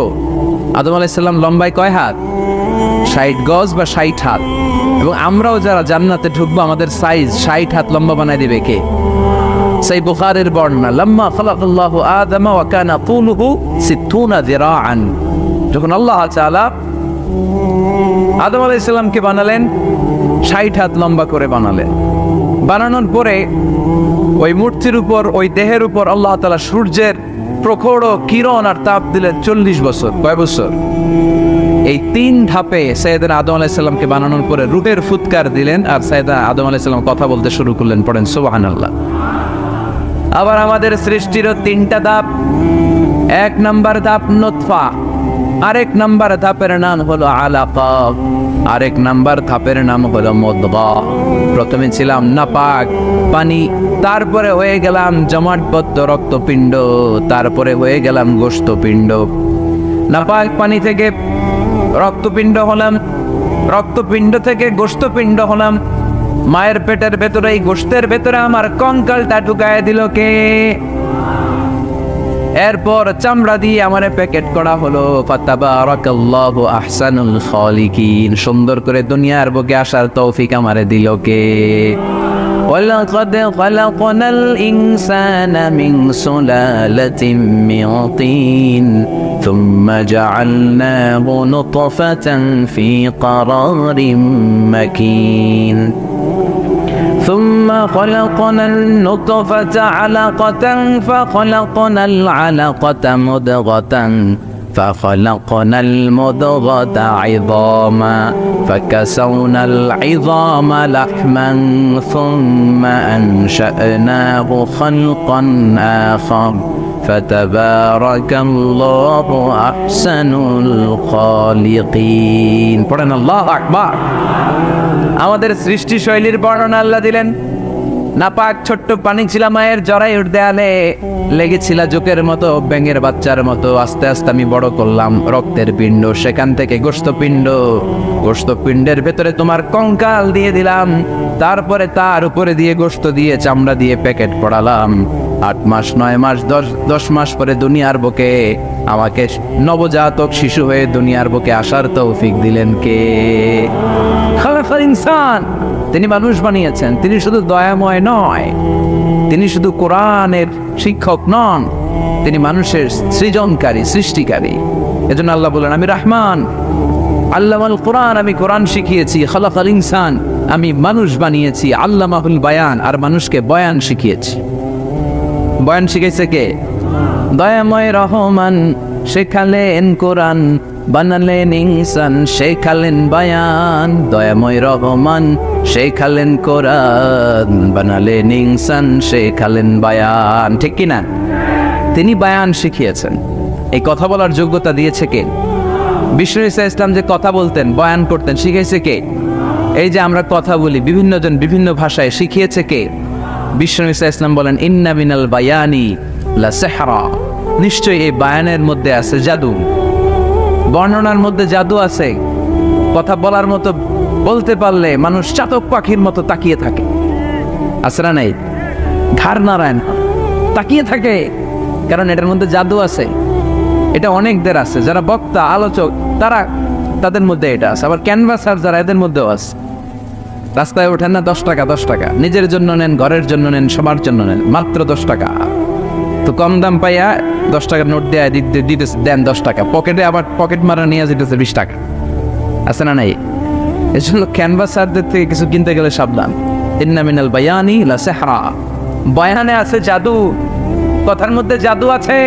আদম আলাইহিস সালাম লম্বায় কয় হাত? 60 গজ বা 60 হাত। এবং আমরাও যারা জান্নাতে ঢুকবো, আমাদের সাইজ 60 হাত লম্বা বানায় দিবে কে? সেই বুখারীর বর্ণনা, লাম্মা খালাকাল্লাহু আদম ওয়া কানা তুলুহু 60 যিরাআন। যখন আল্লাহ তাআলা আদম আলাইহিস সালামকে বানালেন, 60 হাত লম্বা করে বানালেন। বানানোর পরে ওই মূর্তির উপর, ওই দেহের উপর আল্লাহ তাআলা সূর্যের প্রখর কিরণ আর তাপ দিলেন 40 বছর। কয় বছর? এই 3 ধাপে সাইয়েদনা আদম আলাইহিস সালামকে বানানোর পরে রূহের ফুৎকার দিলেন, আর সাইয়েদনা আদম আলাইহিস সালাম কথা বলতে শুরু করলেন। পড়েন সুবহানাল্লাহ। আবার আমাদের সৃষ্টিরও 3টা ধাপ। 1 নাম্বার ধাপ নুতফা, আরেক নাম্বার ধাপের নাম হলো আলাকা, আরেক নাম্বার ধাপের নাম হলো মুদগা। প্রথমে ছিলাম নাপাক পানি, তারপরে হয়ে গেলাম জমাটবদ্ধ রক্তপিণ্ড, তারপরে হয়ে গেলাম গোশতপিণ্ড। নাপাক পানি থেকে রক্তপিণ্ড হলাম, রক্তপিণ্ড থেকে গোশতপিণ্ড হলাম। মায়ের পেটের ভেতরে, এই গোশতের ভেতরে আমার কঙ্কালটা ঢুকায় দিল কে? এরপর চামড়া দিয়ে আমারে প্যাকেট করা হলো। ফাতাবারাকাল্লাহু আহসানুল খালিকিন। সুন্দর করে দুনিয়ার বুকে আসার তৌফিক আমারে দিল কে? ولقد خلقنا الإنسان من سلالة من طين ثم جعلناه نطفة في قرار مكين ثم خلقنا النطفة علقة فخلقنا العلقة مضغة فخلقنا المضغة عظاما فكسونا العظام لحما ثم أنشأناه خلقا آخر فتبارك الله أحسن الخالقين পড়েন আল্লাহু আকবার আমাদের সৃষ্টি শৈলীর বর্ণনা আল্লাহ দিলেন নাপাক ছোট্ট পানি ছিল মায়ের জরায়ুর দেয়ালে লেগেছিল জোকের মতো ব্যাঙের বাচ্চার মতো আস্তে আস্তে আমি বড় করলাম রক্তের পিণ্ড সেখান থেকে গোশতপিণ্ডের ভেতরে তোমার কঙ্কাল দিয়ে দিলাম তারপরে তার উপরে দিয়ে গোশত দিয়ে চামড়া দিয়ে প্যাকেট পড়ালাম 8 মাস 9 মাস 10 মাস পরে দুনিয়ার বুকে আমাকে নবজাতক শিশু হয়ে দুনিয়ার বুকে আসার তৌফিক দিলেন কে খালাকাল ইনসান তিনি মানুষ বানিয়েছেন তিনি শুধু দয়াময় নয় তিনি শুধু কোরআনের শিক্ষক নন তিনি মানুষের সৃজনকারী সৃষ্টিকারী এজন্য আল্লাহ বলেন আমি রহমান আল্লামাল কোরআন আমি কোরআন শিখিয়েছি খালাকাল ইনসান আমি মানুষ বানিয়েছি আল্লামাহুল বায়ান আর মানুষকে বয়ান শিখিয়েছি বয়ান শিখাইছে কে দয়াময় রহমান শেখালেন কোরআন বানালেন ইনসান শেখালেন বায়ান দয়াময় রহমান শেখালেন কোরআন বানালেন ইনসান শেখালেন বায়ান ঠিক কি না তিনি বায়ান শিখিয়েছেন এই কথা বলার যোগ্যতা দিয়েছে কে বিষ্ণু ঈসা ইসলাম যে কথা বলতেন বয়ান করতেন শিখাইছে কে এই যে আমরা কথা বলি বিভিন্ন জন বিভিন্ন ভাষায় শিখিয়েছে কে বিষ্ণু ঈসা ইসলাম বলেন ইন্না মিনাল বায়ানি লা সিহরা নিশ্চয়ই এই বায়ানের মধ্যে আছে জাদু বর্ণনার মধ্যে জাদু আছে কথা বলার মতো বলতে পারলে মানুষ চাতক পাখির মতো তাকিয়ে থাকে আসরা নাই ঘাড় নারায়ণ তাকিয়ে থাকে কারণ এটার মধ্যে জাদু আছে এটা অনেকদের আছে যারা বক্তা আলোচক তাদের মধ্যে এটা আছে আবার ক্যানভাসার যারা এদের মধ্যেও আছে রাস্তায় ওঠেন না 10 টাকা নিজের জন্য নেন ঘরের জন্য নেন সবার জন্য নেন মাত্র 10 টাকা তো কম দাম পাইয়া 10 টাকার নোট দেয় দিতেছে দেন 10 টাকা পকেটে আবার পকেট মারা নিয়ে যেতেছে 20 টাকা আছে না নাই এই জন্য ক্যানভাসারদের থেকে কিছু কিনতে গেলে সাবধান ইন্না মিনাল বায়ানি লা সিহরা বয়ানে আছে জাদু কথার মধ্যে জাদু আছে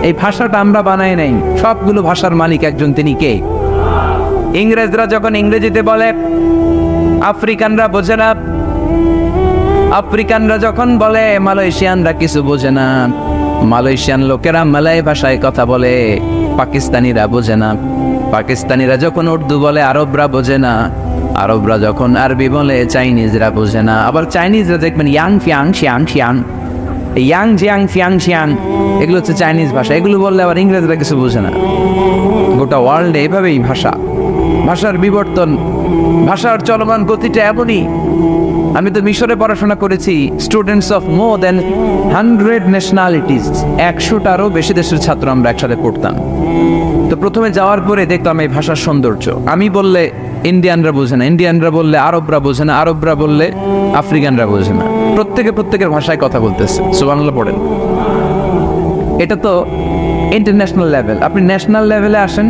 এই ভাষাটা আমরা বানাই নাই সবগুলো ভাষার মালিক একজন তিনি কে ইংরেজরা যখন ইংরেজিতে বলে আফ্রিকানরা বোঝে না আফ্রিকানরা যখন বলে মালয়েশিয়ানরা কিছু বোঝে না মালয়েশিয়ান লোকেরা মালয় ভাষায় কথা বলে পাকিস্তানিরা বোঝে না পাকিস্তানিরা যখন উর্দু বলে আরবরা বোঝে না আরবরা যখন আরবি বলে চাইনিজরা বোঝে না আবার চাইনিজরা দেখবেন Yang Fiang Xiang Xiang Yang Jiang Fiang Xiang এগুলো হচ্ছে চাইনিজ ভাষা এগুলো বললে আবার ইংরেজরা কিছু বোঝে না গোটা ওয়ার্ল্ডে এভাবেই ভাষার বিবর্তন ভাষার চলমান গতিটা এমনই আমি তো মিশরে পড়াশোনা করেছি students of more than 100 nationalities 100টারও বেশি দেশের ছাত্র আমরা একসাথে পড়তাম তো প্রথমে যাওয়ার পরে দেখলাম এই ভাষার সৌন্দর্য আমি বললে ইন্ডিয়ানরা বোঝে না ইন্ডিয়ানরা বললে আরবরা বোঝে না আরবরা বললে আফ্রিকানরা বোঝে না প্রত্যেকের ভাষায় কথা বলতেছে সুবহানাল্লাহ পড়েন এটা তো ইন্টারন্যাশনাল লেভেল আপনি ন্যাশনাল লেভেলে আসেন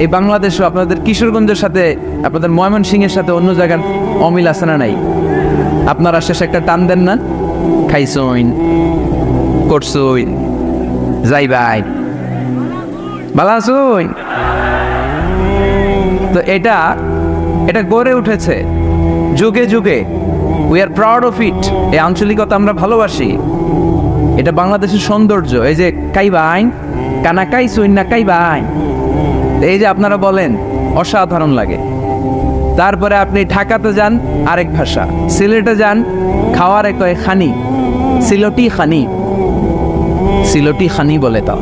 এই বাংলাদেশও আপনাদের কিশোরগঞ্জের সাথে আপনাদের ময়মনসিংহের সাথে অন্য জায়গার অমিল আছে না নাই আপনারা শেষে একটা টান দেন না খাইছইন করছইন যাইবাই ভালো আছইন তো এটা গড়ে উঠেছে যুগে যুগে we are proud of it এই আঞ্চলিকতা আমরা ভালোবাসি এটা বাংলাদেশের সৌন্দর্য এই যে কাইবাইন কানা কাইছইন না কাইবাইন এই যে আপনারা বলেন অসাধারণ লাগে তারপরে আপনি ঢাকাতে যান আরেক ভাষা সিলেটে যান খাওয়ারে কয় খানি সিলটি খানি বলে তা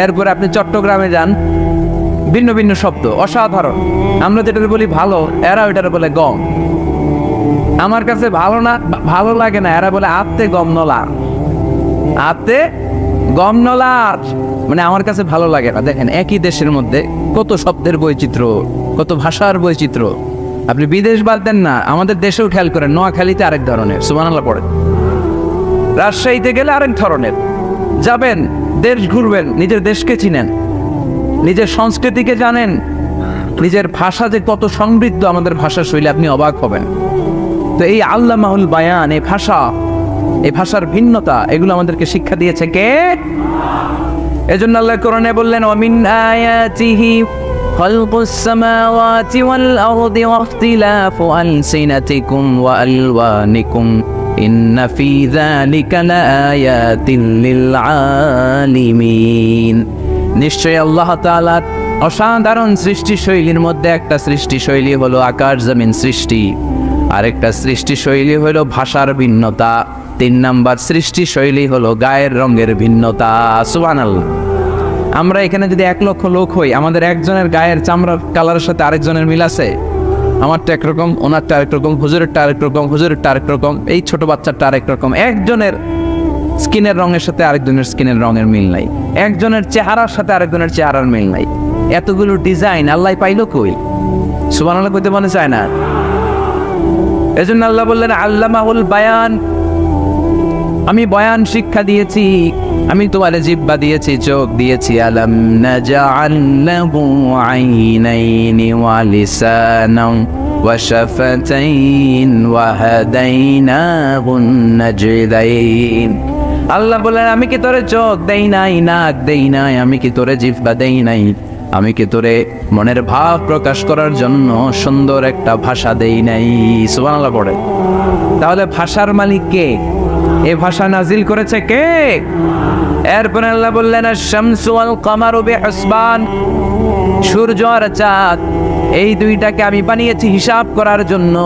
এরপরে আপনি চট্টগ্রামে যান ভিন্ন ভিন্ন শব্দ অসাধারণ আমরা যেটা বলি ভালো এরা ওইটারে বলে গম আমার কাছে ভালো লাগে না এরা বলে আত্তে গম নলার মানে আমার কাছে ভালো লাগে না দেখেন একই দেশের মধ্যে কত শব্দের বৈচিত্র্য কত ভাষার বৈচিত্র্য আপনি বিদেশ বাদ দেন না, আমাদের দেশেও খেয়াল করেন, নোয়াখালীতে আরেক ধরনের, সুবহানাল্লাহ পড়েন। রাজশাহীতে গেলে আরেক ধরনের। যাবেন, দেশ ঘুরবেন, নিজের দেশকে চিনেন, নিজের সংস্কৃতিকে জানেন, নিজের ভাষা যে কত সমৃদ্ধ, আমাদের ভাষা শৈলী, আপনি অবাক হবেন। তো এই আল্লামাহুল বায়ান, এই ভাষার ভিন্নতা, এগুলো আমাদেরকে শিক্ষা দিয়েছে কে? এজন্য আল্লাহ কোরআনে বললেন, ওয়ামিন আয়াতিহি খালকুস সামাওয়াতি ওয়াল আরদি ওয়াখতিলাফু আলসিনাতিকুম ওয়া আলওয়ানিকুম ইন্না ফি যালিকা লাআয়াতিন লিল আলিমিন। নিশ্চয়ই আল্লাহ তাআলার অসাধারণ সৃষ্টিশৈলীর মধ্যে একটা সৃষ্টিশৈলী হলো আকাশ জমিন সৃষ্টি, আরেকটা সৃষ্টিশৈলী হলো ভাষার ভিন্নতা, 3 নাম্বার সৃষ্টিশৈলী হলো গায়ের রঙের ভিন্নতা। সুবহানাল্লাহ। আমরা এখানে যদি 1 লক্ষ লোক হই, আমাদের একজনের গায়ের চামড়ার কালারের সাথে আরেকজনের মিল আছে? আমারটা একরকম, ওনারটা আরেক রকম, হুজুরেরটা আরেক রকম, হুজুরেরটা আরেক রকম, এই ছোট বাচ্চাটা আরেক রকম। একজনের স্কিনের রঙের সাথে আরেকজনের স্কিনের রঙের মিল নাই, একজনের চেহারার সাথে আরেকজনের চেহারার মিল নাই। এতগুলো ডিজাইন আল্লাহ পাইলো কই? সুবহানাল্লাহ কইতে মনে চায় না। এজন্য আল্লাহ বললেন আল্লামাহুল বায়ান, আমি বয়ান শিক্ষা দিয়েছি, আমি তোমার জিহ্বা দিয়েছি, চোখ দিয়েছি। আলাম নাজআল লাহু আইনাইনি ওয়া লিসানান ওয়া শাফাতাইন ওয়া হাদাইনাহুন নাজদাইন। আল্লাহ বলেন, আমি কি তোরে চোখ দেই নাই, নাক দেই নাই, আমি কি তোরে জিহ্বা দেই নাই, আমি কি তোরে মনের ভাব প্রকাশ করার জন্য সুন্দর একটা ভাষা দেই নাই? সুবহানাল্লাহ পড়ে। তাহলে ভাষার মালিক কে? এই ভাষা নাজিল করেছে কে? এরপরে আল্লাহ বললেন, আশ-শামসু ওয়াল কামারু বিহুসবান, সূর্য আর চাঁদ, এই দুইটাকে আমি বানিয়েছি হিসাব করার জন্য।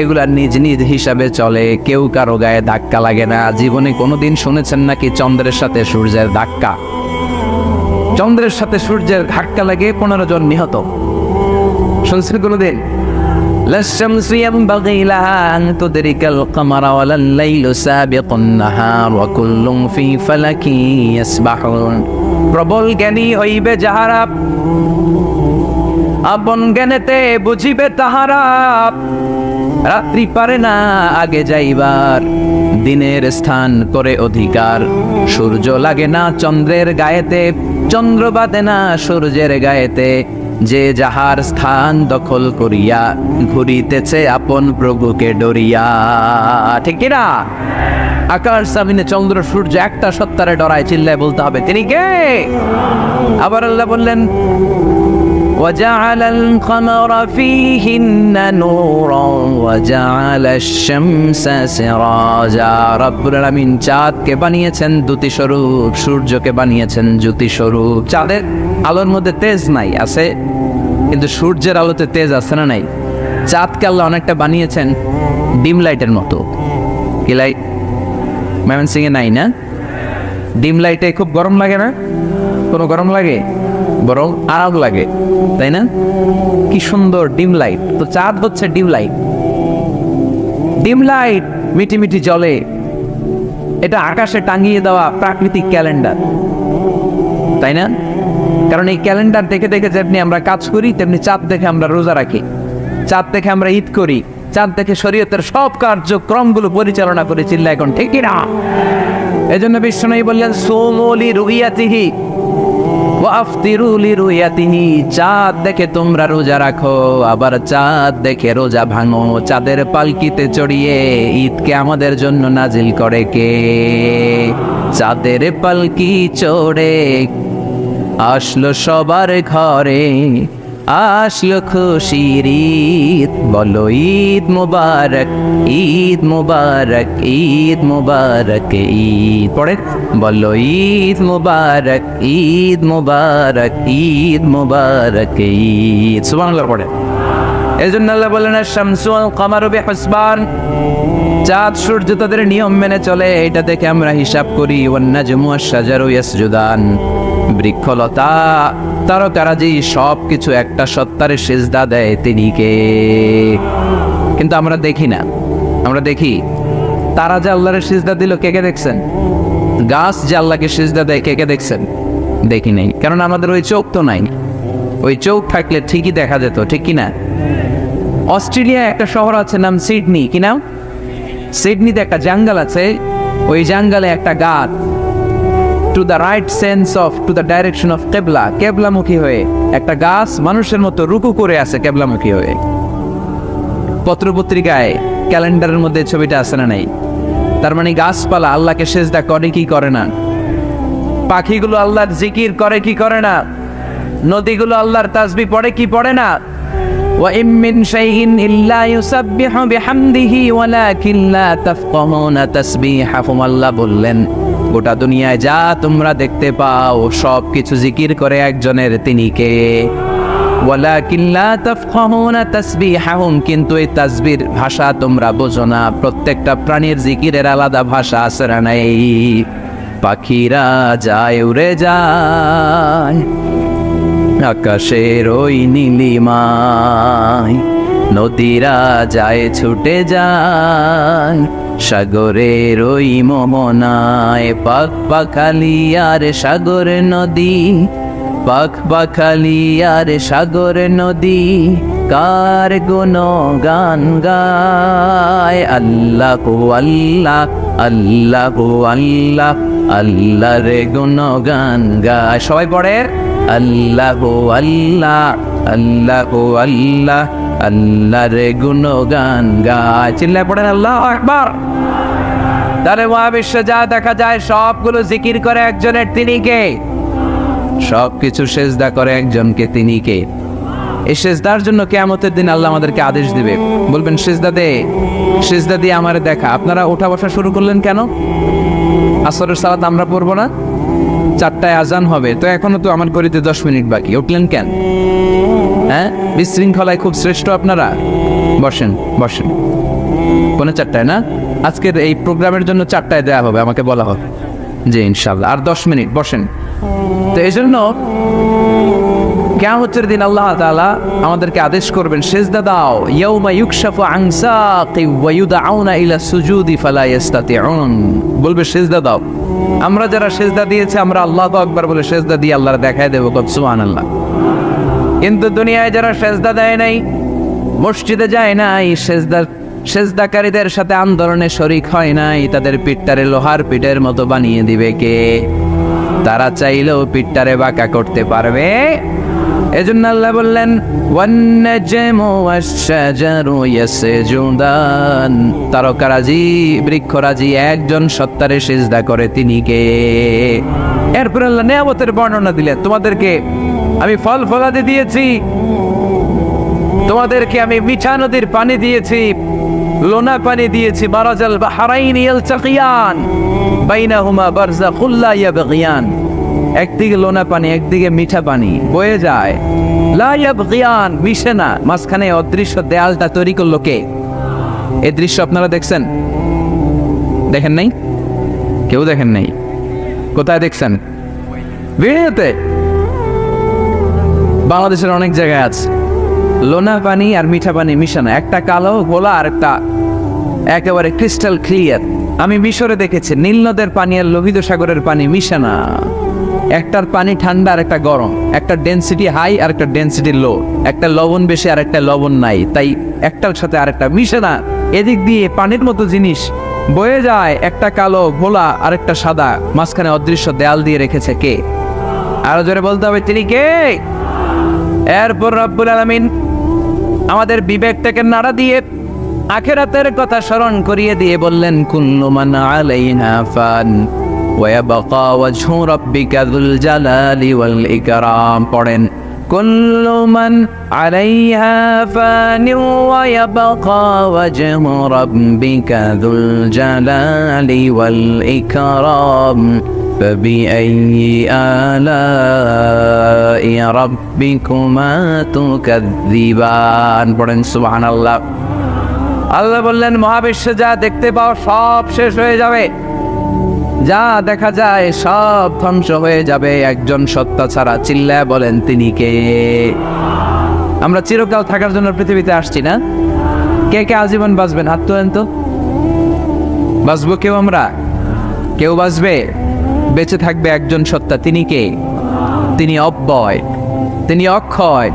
এগুলা নিজ নিজ হিসাবে চলে, কেউ কারো গায়ে ধাক্কা লাগে না। জীবনে কোনোদিন শুনেছেন নাকি চন্দ্রের সাথে সূর্যের ধাক্কা? চন্দ্রের সাথে সূর্যের ধাক্কা লাগে 15 জন নিহত, শুনছেন কোনোদিন? লাশ-শামসু ইয়ানবাগি লাহা আন তুদরিকাল কামারা ওয়ালাল লাইলু সাবিকুন নাহার ওয়া কুল্লুন ফি ফালাকিন ইয়াসবাহুন। প্রবল জ্ঞানী হইবে যাহারা, আপন জ্ঞানেতে বুঝিবে তাহারা। রাত্রি পারে না আগে যাইবার, দিনের স্থান করে অধিকার। সূর্য লাগে না চন্দ্রের গায়েতে, চন্দ্র বাঁধে না সূর্যের গায়েতে। যে যাহার স্থান দখল করিয়া, ঘুরিতেছে আপন প্রভুকে ডরিয়া। ঠিক কিনা? আকাশ জমিনে চন্দ্র সূর্য একটা সত্তারে ডরায়, চিল্লায় বলতে হবে তিনি কে? আবার আল্লাহ বললেন, وجعل القمر فيهن نورا وجعل الشمس سراجا। রব্বুল আলামিন চাঁদকে বানিয়েছেন দ্যুতি স্বরূপ, সূর্যকে বানিয়েছেন জ্যোতি স্বরূপ। চাঁদের আলোর মধ্যে তেজ নাই, আছে, কিন্তু সূর্যের আলোতে তেজ আছে না নাই? চাঁদকে আল্লাহ অনেকটা বানিয়েছেন ডিম লাইটের মতো। কি লাইট? ময়মনসিং এ নাই না? ডিম লাইটে খুব গরম লাগে না? কোনো গরম লাগে? বরং আরাম লাগে, তাই না? কি সুন্দর ডিম লাইট। তো চাঁদ হচ্ছে ডিম লাইট। ডিম লাইট মিটি মিটি জ্বলে, এটা আকাশে টাঙিয়ে দেওয়া প্রাকৃতিক ক্যালেন্ডার, তাই না? কারণ এই ক্যালেন্ডার দেখে দেখে যেমনি আমরা কাজ করি, তেমনি চাঁদ দেখে আমরা রোজা রাখি, চাঁদ দেখে আমরা ঈদ করি, চাঁদ দেখে শরীয়তের সব কার্যক্রমগুলো পরিচালনা করে। চিল্লা এখন ঠিক কিনা? এজন্য বিশ্বনবী বললেন, সুমু লিরুইয়াতিহি ওয়া আফতিরু লিরুইয়াতিহি। চাঁদ দেখে তোমরা রোজা রাখো, আবার চাঁদ দেখে রোজা ভাঙো। চাঁদের পালকিতে চড়িয়ে ঈদকে আমাদের জন্য নাজিল করে কে? চাঁদের পালকি চড়ে আসলো সবার ঘরে, আসলো খুশির ঈদ, বলো ঈদ মুবারক, ঈদ মুবারক, ঈদ মুবারক, ঈদ। পড়ে বলো ঈদ মুবারক, ঈদ মুবারক, ঈদ মুবারক, ঈদ। সুবহানাল্লাহ পড়ে। এজন্য আল্লাহ বলেন, আশ-শামসু ওয়াল কামারু বিহুসবান, চাঁদ সূর্য তাদের নিয়ম মেনে চলে, এটা দেখে আমরা হিসাব করি। ওয়ান নাজমু ওয়াশ-শাজারু ইয়াসজুদান, বৃক্ষলতা তারকারাজি সব কিছু একটা সত্তারে সিজদা দেয়, তিনি কে? কিন্তু আমরা দেখি না। আমরা দেখি তারা যে আল্লাহর সিজদা দিল, কে কে দেখছেন? গাছ যে আল্লাহকে সিজদা দেয়, কে কে দেখছেন? দেখি নাই, কারণ আমাদের ওই চোখ তো নাই। ওই চোখ থাকলে ঠিকই দেখা যেত, ঠিক কি না? অস্ট্রেলিয়া একটা শহর আছে নাম সিডনি, কি নাম? সিডনিতে একটা জঙ্গল আছে, ওই জঙ্গলে একটা গাছ to the right sense of to the direction of কেবলা, কেবলামুখী হয়ে একটা গাছ মানুষের মতো রুকু করে আছে কেবলামুখী হয়ে। পত্রপত্রিকায় ক্যালেন্ডারের মধ্যে ছবিটা আছে না নাই? তার মানে গাছপালা আল্লাহকে সেজদা করে কি করে না? পাখিগুলো আল্লাহর জিকির করে কি করে না? নদীগুলো আল্লাহর তাসবিহ পড়ে কি পড়ে না? ওয়া ইম মিন শাইইন ইল্লা ইউসাব্বিহু বিহামদিহি ওয়ালাকিন লা তাফকাহুনা তাসবিহাহুম। আল্লাহ বললেন, গোটা দুনিয়ায় যা তোমরা দেখতে পাও সব কিছু জিকির করে একজনের, তিনি কে? ওয়ালাকিন লা তাফকাহুনা তাসবিহাহুম, কিন্তু এই তাসবির ভাষা তোমরা বোঝো না। প্রত্যেকটা প্রাণীর জিকিরের আলাদা ভাষা আছে না নাই? পাখিরা যায় উড়ে যায় আকাশের ওই নীলিমায়, নদীরা যায় ছুটে যায় সাগরের ওই মোহনায়। পাখ পাখালি আর সাগর নদী, পাখ পাখালি আর সাগর নদী, কার গুণগান গায়। আল্লাহু আল্লাহ, আল্লাহু আল্লাহ, আল্লাহর গুণগান গায়। সবাই পড়ে আল্লাহু আল্লাহ, আল্লাহু আল্লাহ, আল্লাহর গুণগান গায়। চিল্লায় পড়েন আল্লাহু আকবার। তাহলে মহাবিশ্বে যা দেখা যায় সবগুলো জিকির করে একজনের, তিনি কে? সবকিছু সেজদা করে একজনকে, তিনি কে? এই সেজদার জন্য কিয়ামতের দিন আল্লাহ আমাদেরকে আদেশ দিবে, বলবেন সেজদা দে, সেজদা দিয়ে আমারে দেখা। আপনারা ওঠা বসা শুরু করলেন কেন? আসরের সালাত আমরা পড়বো না? 4টায় আজান হবে, তো এখনো তো আমার ঘড়িতে 10 মিনিট বাকি, উঠলেন কেন? হ্যাঁ, বিশৃঙ্খলায় খুব শ্রেষ্ঠ আপনারা। বসেন বসেন, 4:45 না? আজকের এই প্রোগ্রামের জন্য 4টায় দেওয়া হবে, আমাকে বলা হবে। জি ইনশাআল্লাহ, আর 10 মিনিট বসেন। তো এই জন্য কিয়ামতের দিন আল্লাহ তাআলা আমাদেরকে আদেশ করবেন সেজদা দাও। ইয়াউমা ইউকশাফু আন সাকি ওয়া ইউদআউনা ইলা সুজুদি ফালা ইস্তাতিউন, বলবে সেজদা দাও। আমরা যারা সেজদা দিয়েছি আমরা আল্লাহু আকবার বলে সেজদা দিয়ে আল্লাহর দেখায় দেব, সুবহানাল্লাহ। কিন্তু দুনিয়ায় যারা সেজদা দেয় নাই, মসজিদে যায় নাই, সেজদাকারীদের সাথে আন্দোলনে শরীক হয় নাই, তাদের পিঠটারে লোহার পিঠের মতো বানিয়ে দিবে কে? তারা চাইলেও পিঠটারে বাঁকা করতে পারবে? এজন্য আল্লাহ বললেন ওয়ান-নাজমু ওয়াশ-শাজারু ইয়াসজুদান, তারকারাজি বৃক্ষরাজি একজন সত্তারে সিজদা করে, তিনি কে? এরপর আল্লাহ নিয়ামতের বর্ণনা দিলেন, তোমাদেরকে আমি ফল ফলাদি দিয়েছি, তোমাদেরকে আমি মিঠা নদীর পানি দিয়েছি, লোনা পানি দিয়েছি। মারাজাল বাহরাইনি ইয়ালতাকিয়ান বাইনাহুমা বারযাখুল লা ইয়াবগিয়ান, একদিকে লোনা পানি একদিকে মিঠা পানি বয়ে যায়, লা ইয়াবগিয়ান, মিশে না। মাঝখানে অদৃশ্য দেয়ালটা তৈরি করলো কে? এই দৃশ্য আপনারা দেখছেন? দেখেন নাই? কেউ দেখেন নাই? কোথায় দেখছেন? ভিডিওতে। বাংলাদেশের অনেক জায়গায় আছে লোনা পানি আর মিঠা পানি মিশানো, একটা কালো গোলা আর একটা একেবারে ক্রিস্টাল ক্লিয়ার। আমি মিশরে দেখেছি নীল নদের পানি আর লোহিত সাগরের পানি মিশানা, একটার পানি ঠান্ডা আর একটা গরম, একটা ডেনসিটি হাই আর একটা ডেনসিটি লো, একটা লবণ বেশি আর একটা লবণ নাই, তাই একটার সাথে আরেকটা মিশে না। এদিক দিয়ে পানির মতো জিনিস বয়ে যায়, একটা কালো গোলা আর একটা সাদা, মাঝখানে অদৃশ্য দেয়াল দিয়ে রেখেছে কে? আরো জোরে বলতে হবে, তিনি কে? এরপর রব্বুল আলামিন আমাদের বিবেকটাকে নাড়া দিয়ে আখিরাতের কথা স্মরণ করিয়ে দিয়ে বললেন কুল্লু মান আলাইহা ফান ওয়া ইয়াবকা ওয়াজহু রাব্বিকা যুল জালালি ওয়াল ইকরাম। পড়েন কুল্লু মান আলাইহা ফান ওয়া ইয়াবকা ওয়াজহু রাব্বিকা যুল জালালি ওয়াল ইকরাম فبأي آلاء ربكما تكذبان। পড়েন সুবহানাল্লাহ। আল্লাহ বললেন মহাবিশ্বে যা দেখতে পাও সব শেষ হয়ে যাবে, যা দেখা যায় সব ধ্বংস হয়ে যাবে একজন সত্তা ছাড়া। চিল্লায় বলেন তিনি কে? আমরা চিরকাল থাকার জন্য পৃথিবীতে আসছি না? কে কে আজীবন বাঁচবেন? হাত তোলেন তো। বাঁচবো কেউ? আমরা কেউ বাঁচবে? বেঁচে থাকবে একজন সত্তা, তিনি কে? তিনি অব্যয়, তিনি অক্ষয়,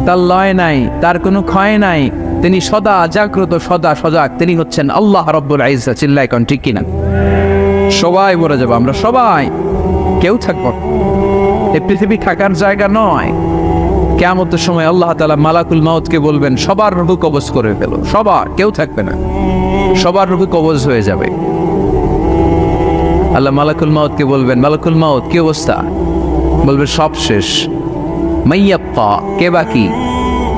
তার লয় নাই, তার কোনো ক্ষয় নাই, তিনি সদা জাগ্রত, সদা সজাগ, তিনি হচ্ছেন আল্লাহ রব্বুল ইজ্জত। চিল্লায় কোন ঠিক কিনা? সবাই মরে যাবো আমরা, সবাই, কেউ থাকবো না। এই পৃথিবী থাকার জায়গা নয়। কিয়ামতের সময় আল্লাহ তাআলা মালাকুল মাউতকে বলবেন সবার রূহ কবজ করে ফেলো, সবার, কেউ থাকবে না, সবার রূহ কবজ হয়ে যাবে। আল্লাহ মালাকুল মাউতকে বলবেন, মালাকুল মাউত কি অবস্থা? বলবে সব শেষ। মাইয়াপ্পা, কে বাকি?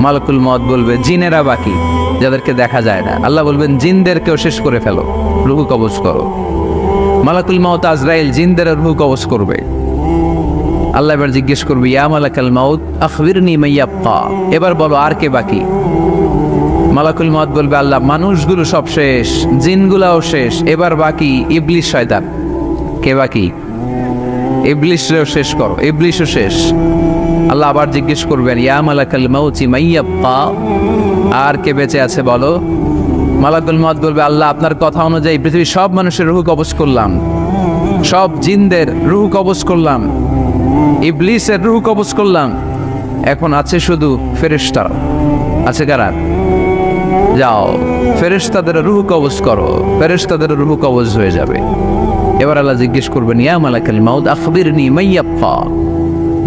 মালাকুল মাউত বলবে জিনেরা বাকি, যাদেরকে দেখা যায় না। আল্লাহ বলবেন জিনদেরকেও শেষ করে ফেলো, রূহ কবজ করো। মালাকুল মাউত আজরাইল জিনদের রূহ কবজ করবে। আল্লাহ এবার জিজ্ঞেস করবে ইয়া মালাকাল মাউত আখবিরনি মাইয়াপ্পা, এবার বলো আর কে বাকি? মালাকুল মাউত বলবে আল্লাহ মানুষগুলো সব শেষ, জিনগুলাও শেষ, এবার বাকি ইবলিস শয়তান। কে বাকি? ইবলিসও শেষ করো, ইবলিসও শেষ। আল্লাহ আবার জিজ্ঞেস করবেন ইয়া মালাকাল মাউতি মাইয়াপ্পা, আর কে বেঁচে আছে বলো? মালাকুল মাউত বলবে আল্লাহ আপনার কথা অনুযায়ী পৃথিবীর সব মানুষের রূহ কবজ করলাম, সব জিনদের রূহ কবজ করলাম, ইবলিসের রূহ কবজ করলাম, এখন আছে শুধু ফেরেশতারা। আছে কারা? যাও ফেরেশতাদের রূহ কবজ করো, ফেরেশতাদের রূহ কবজ হয়ে যাবে। এবার আল্লাহ জিজ্ঞেস করবেন ইয়া মালাকাল মাউত আখবিরনি মাইয়াপ্পা।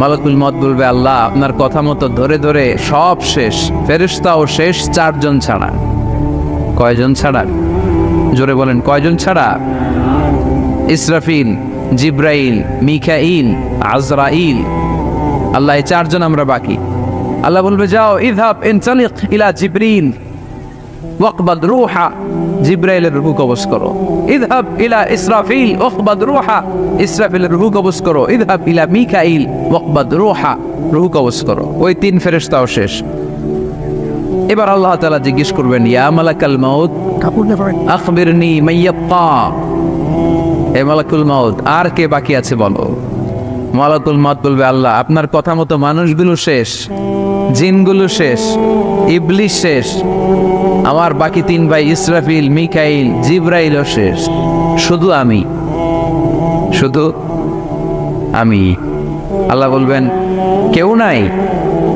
মালাকুল মাউত বলবে আল্লাহ আপনার কথা মতো ধরে ধরে সব শেষ, ফেরেশতাও শেষ, 4 জন ছাড়া। কয়জন ছাড়া? জোরে বলেন কয়জন ছাড়া? ইসরাফিল, জিব্রাইল, মিকাইল, আজরাইল। আল্লাহ এই 4 জন আমরা বাকি। আল্লাহ বলবে যাও ইযহাব ইনতালিক ইলা জিবরিল ওয়াকবাদ রূহা, জিব্রাইলের রূহ কবজ করো। ইযহাব ইলা ইসরাফিল ওয়াকবাদ রূহা, ইসরাফিলের রূহ কবজ করো। ইযহাব ইলা মিকাইল ওয়াকবাদ রূহা, রূহ কবজ করো। ওই 3 ফেরেশতাও শেষ। এবার আল্লাহ তাআলা জিজ্ঞেস করবেন ইয়া মালাকাল মাউত আখবিরনি মাইয়াপ্পা, এ মালাকুল মাউত আর কে বাকি আছে বলো? মালাকুল মাউত বলবে আল্লাহ আপনার কথা মতো মানুষগুলো শেষ, জিনগুলো শেষ, ইবলিস শেষ, আমার বাকি 3 ভাই ইসরাফিল, মিকাইল, জিব্রাইলও শেষ, শুধু আমি, শুধু আমি। আল্লাহ বলবেন কেউ নাই?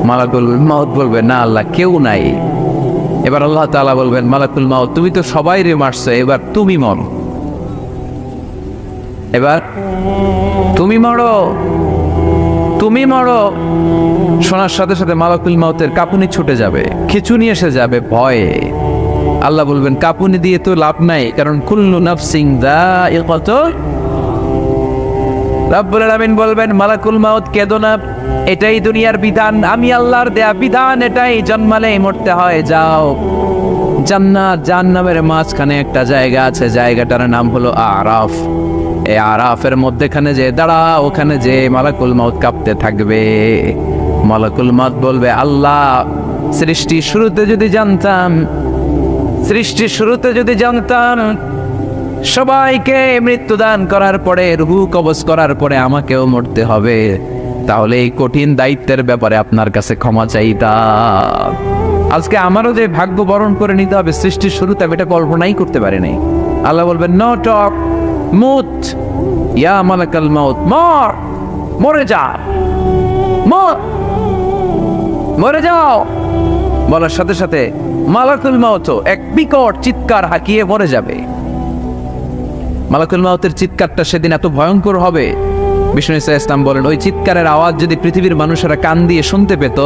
মালাকুল মাউত বলবে না আল্লাহ কেউ নাই। এবার আল্লাহ তাআলা বলবেন মালাকুল মাউত তুমি তো সবাই রে মারছো, এবার তুমি মরো, এবার তুমি মরো, তুমি মরো। শোনার সাথে সাথে মালাকুল মাউতের কাঁপুনি ছুটে যাবে, খিঁচুনি এসে যাবে ভয়ে। আল্লাহ বলবেন কাঁপুনি দিয়ে তো লাভ নাই, কারণ কুল্লু নাফসিন যায়িকাতুল। রব্বুল আলামিন বলবেন মালাকুল মাউত কেঁদো না, এটাই দুনিয়ার বিধান, আমি আল্লাহর দেয়া বিধান, এটাই, জন্মালেই মরতে হয়। যাও জান্নাত জাহান্নামের মাঝখানে একটা জায়গা আছে, জায়গাটার নাম হলো আরাফ। এই আরাফের মধ্যেখানে যে দাঁড়া, ওখানে যে মালাকুল মাউত কাঁপতে থাকবে। মালাকুল মাউত বলবে আল্লাহ সৃষ্টির শুরুতে যদি জানতাম, সৃষ্টির শুরুতে যদি জানতাম সবাইকে মৃত্যুদান করার পরে, রূহ কবজ করার পরে আমাকেও মরতে হবে, তাহলে এই কঠিন দায়িত্বের ব্যাপারে আপনার কাছে ক্ষমা চাইতাম। আজকে আমারও যে ভাগ্য বরণ করে নিতে হবে সৃষ্টির শুরুতে, আমি এটা কল্পনাই করতে পারি নাই। আল্লাহ বলবেন নো টক, মুত ইয়া মালাকাল মাউত, মর, মরে যা, মর, মরে যাও। বলার সাথে সাথে মালাকুল মাউত এক বিকট চিৎকার হাঁকিয়ে মরে যাবে। মালাকুল মাউতের চিৎকারটা সেদিন এত ভয়ঙ্কর হবে, বিষ্ণু ইসলাম বলেন ওই চিৎকারের আওয়াজ যদি পৃথিবীর মানুষেরা কান দিয়ে শুনতে পেত,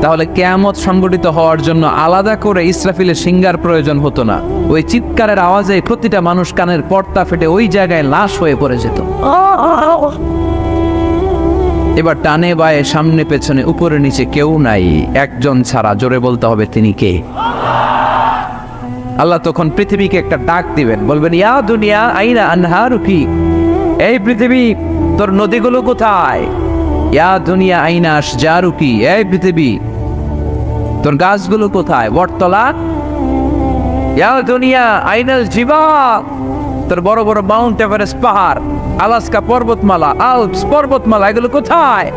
তাহলে কিয়ামত সংগঠিত হওয়ার জন্য আলাদা করে ইসরাফিলের সিঙ্গার প্রয়োজন হতো না। ওই চিৎকারের আওয়াজে প্রতিটা মানুষ কানের পর্দা ফেটে ওই জায়গায় লাশ হয়ে পড়ে যেত। এবার টানে বায়ে সামনে পেছনে উপরে নিচে কেউ নাই, একজন ছাড়া, জোরে বলতে হবে তিনি কে? আল্লাহ তখন পৃথিবীকে একটা ডাক দিবেন, বলবেন ইয়া দুনিয়া আইনা আনহারুকি, এই পৃথিবী তোর নদীগুলো কোথায়? ইয়া দুনিয়া আইনা আশজারুকি, এই পৃথিবী তোর গাছগুলো কোথায়? বটতলা। ইয়া দুনিয়া আইনাল জিবাল, তোর বড় বড় মাউন্ট এভারেস্ট পাহাড়, আলাস্কা পর্বতমালা, আল্পস পর্বতমালা, এগুলো কোথায়?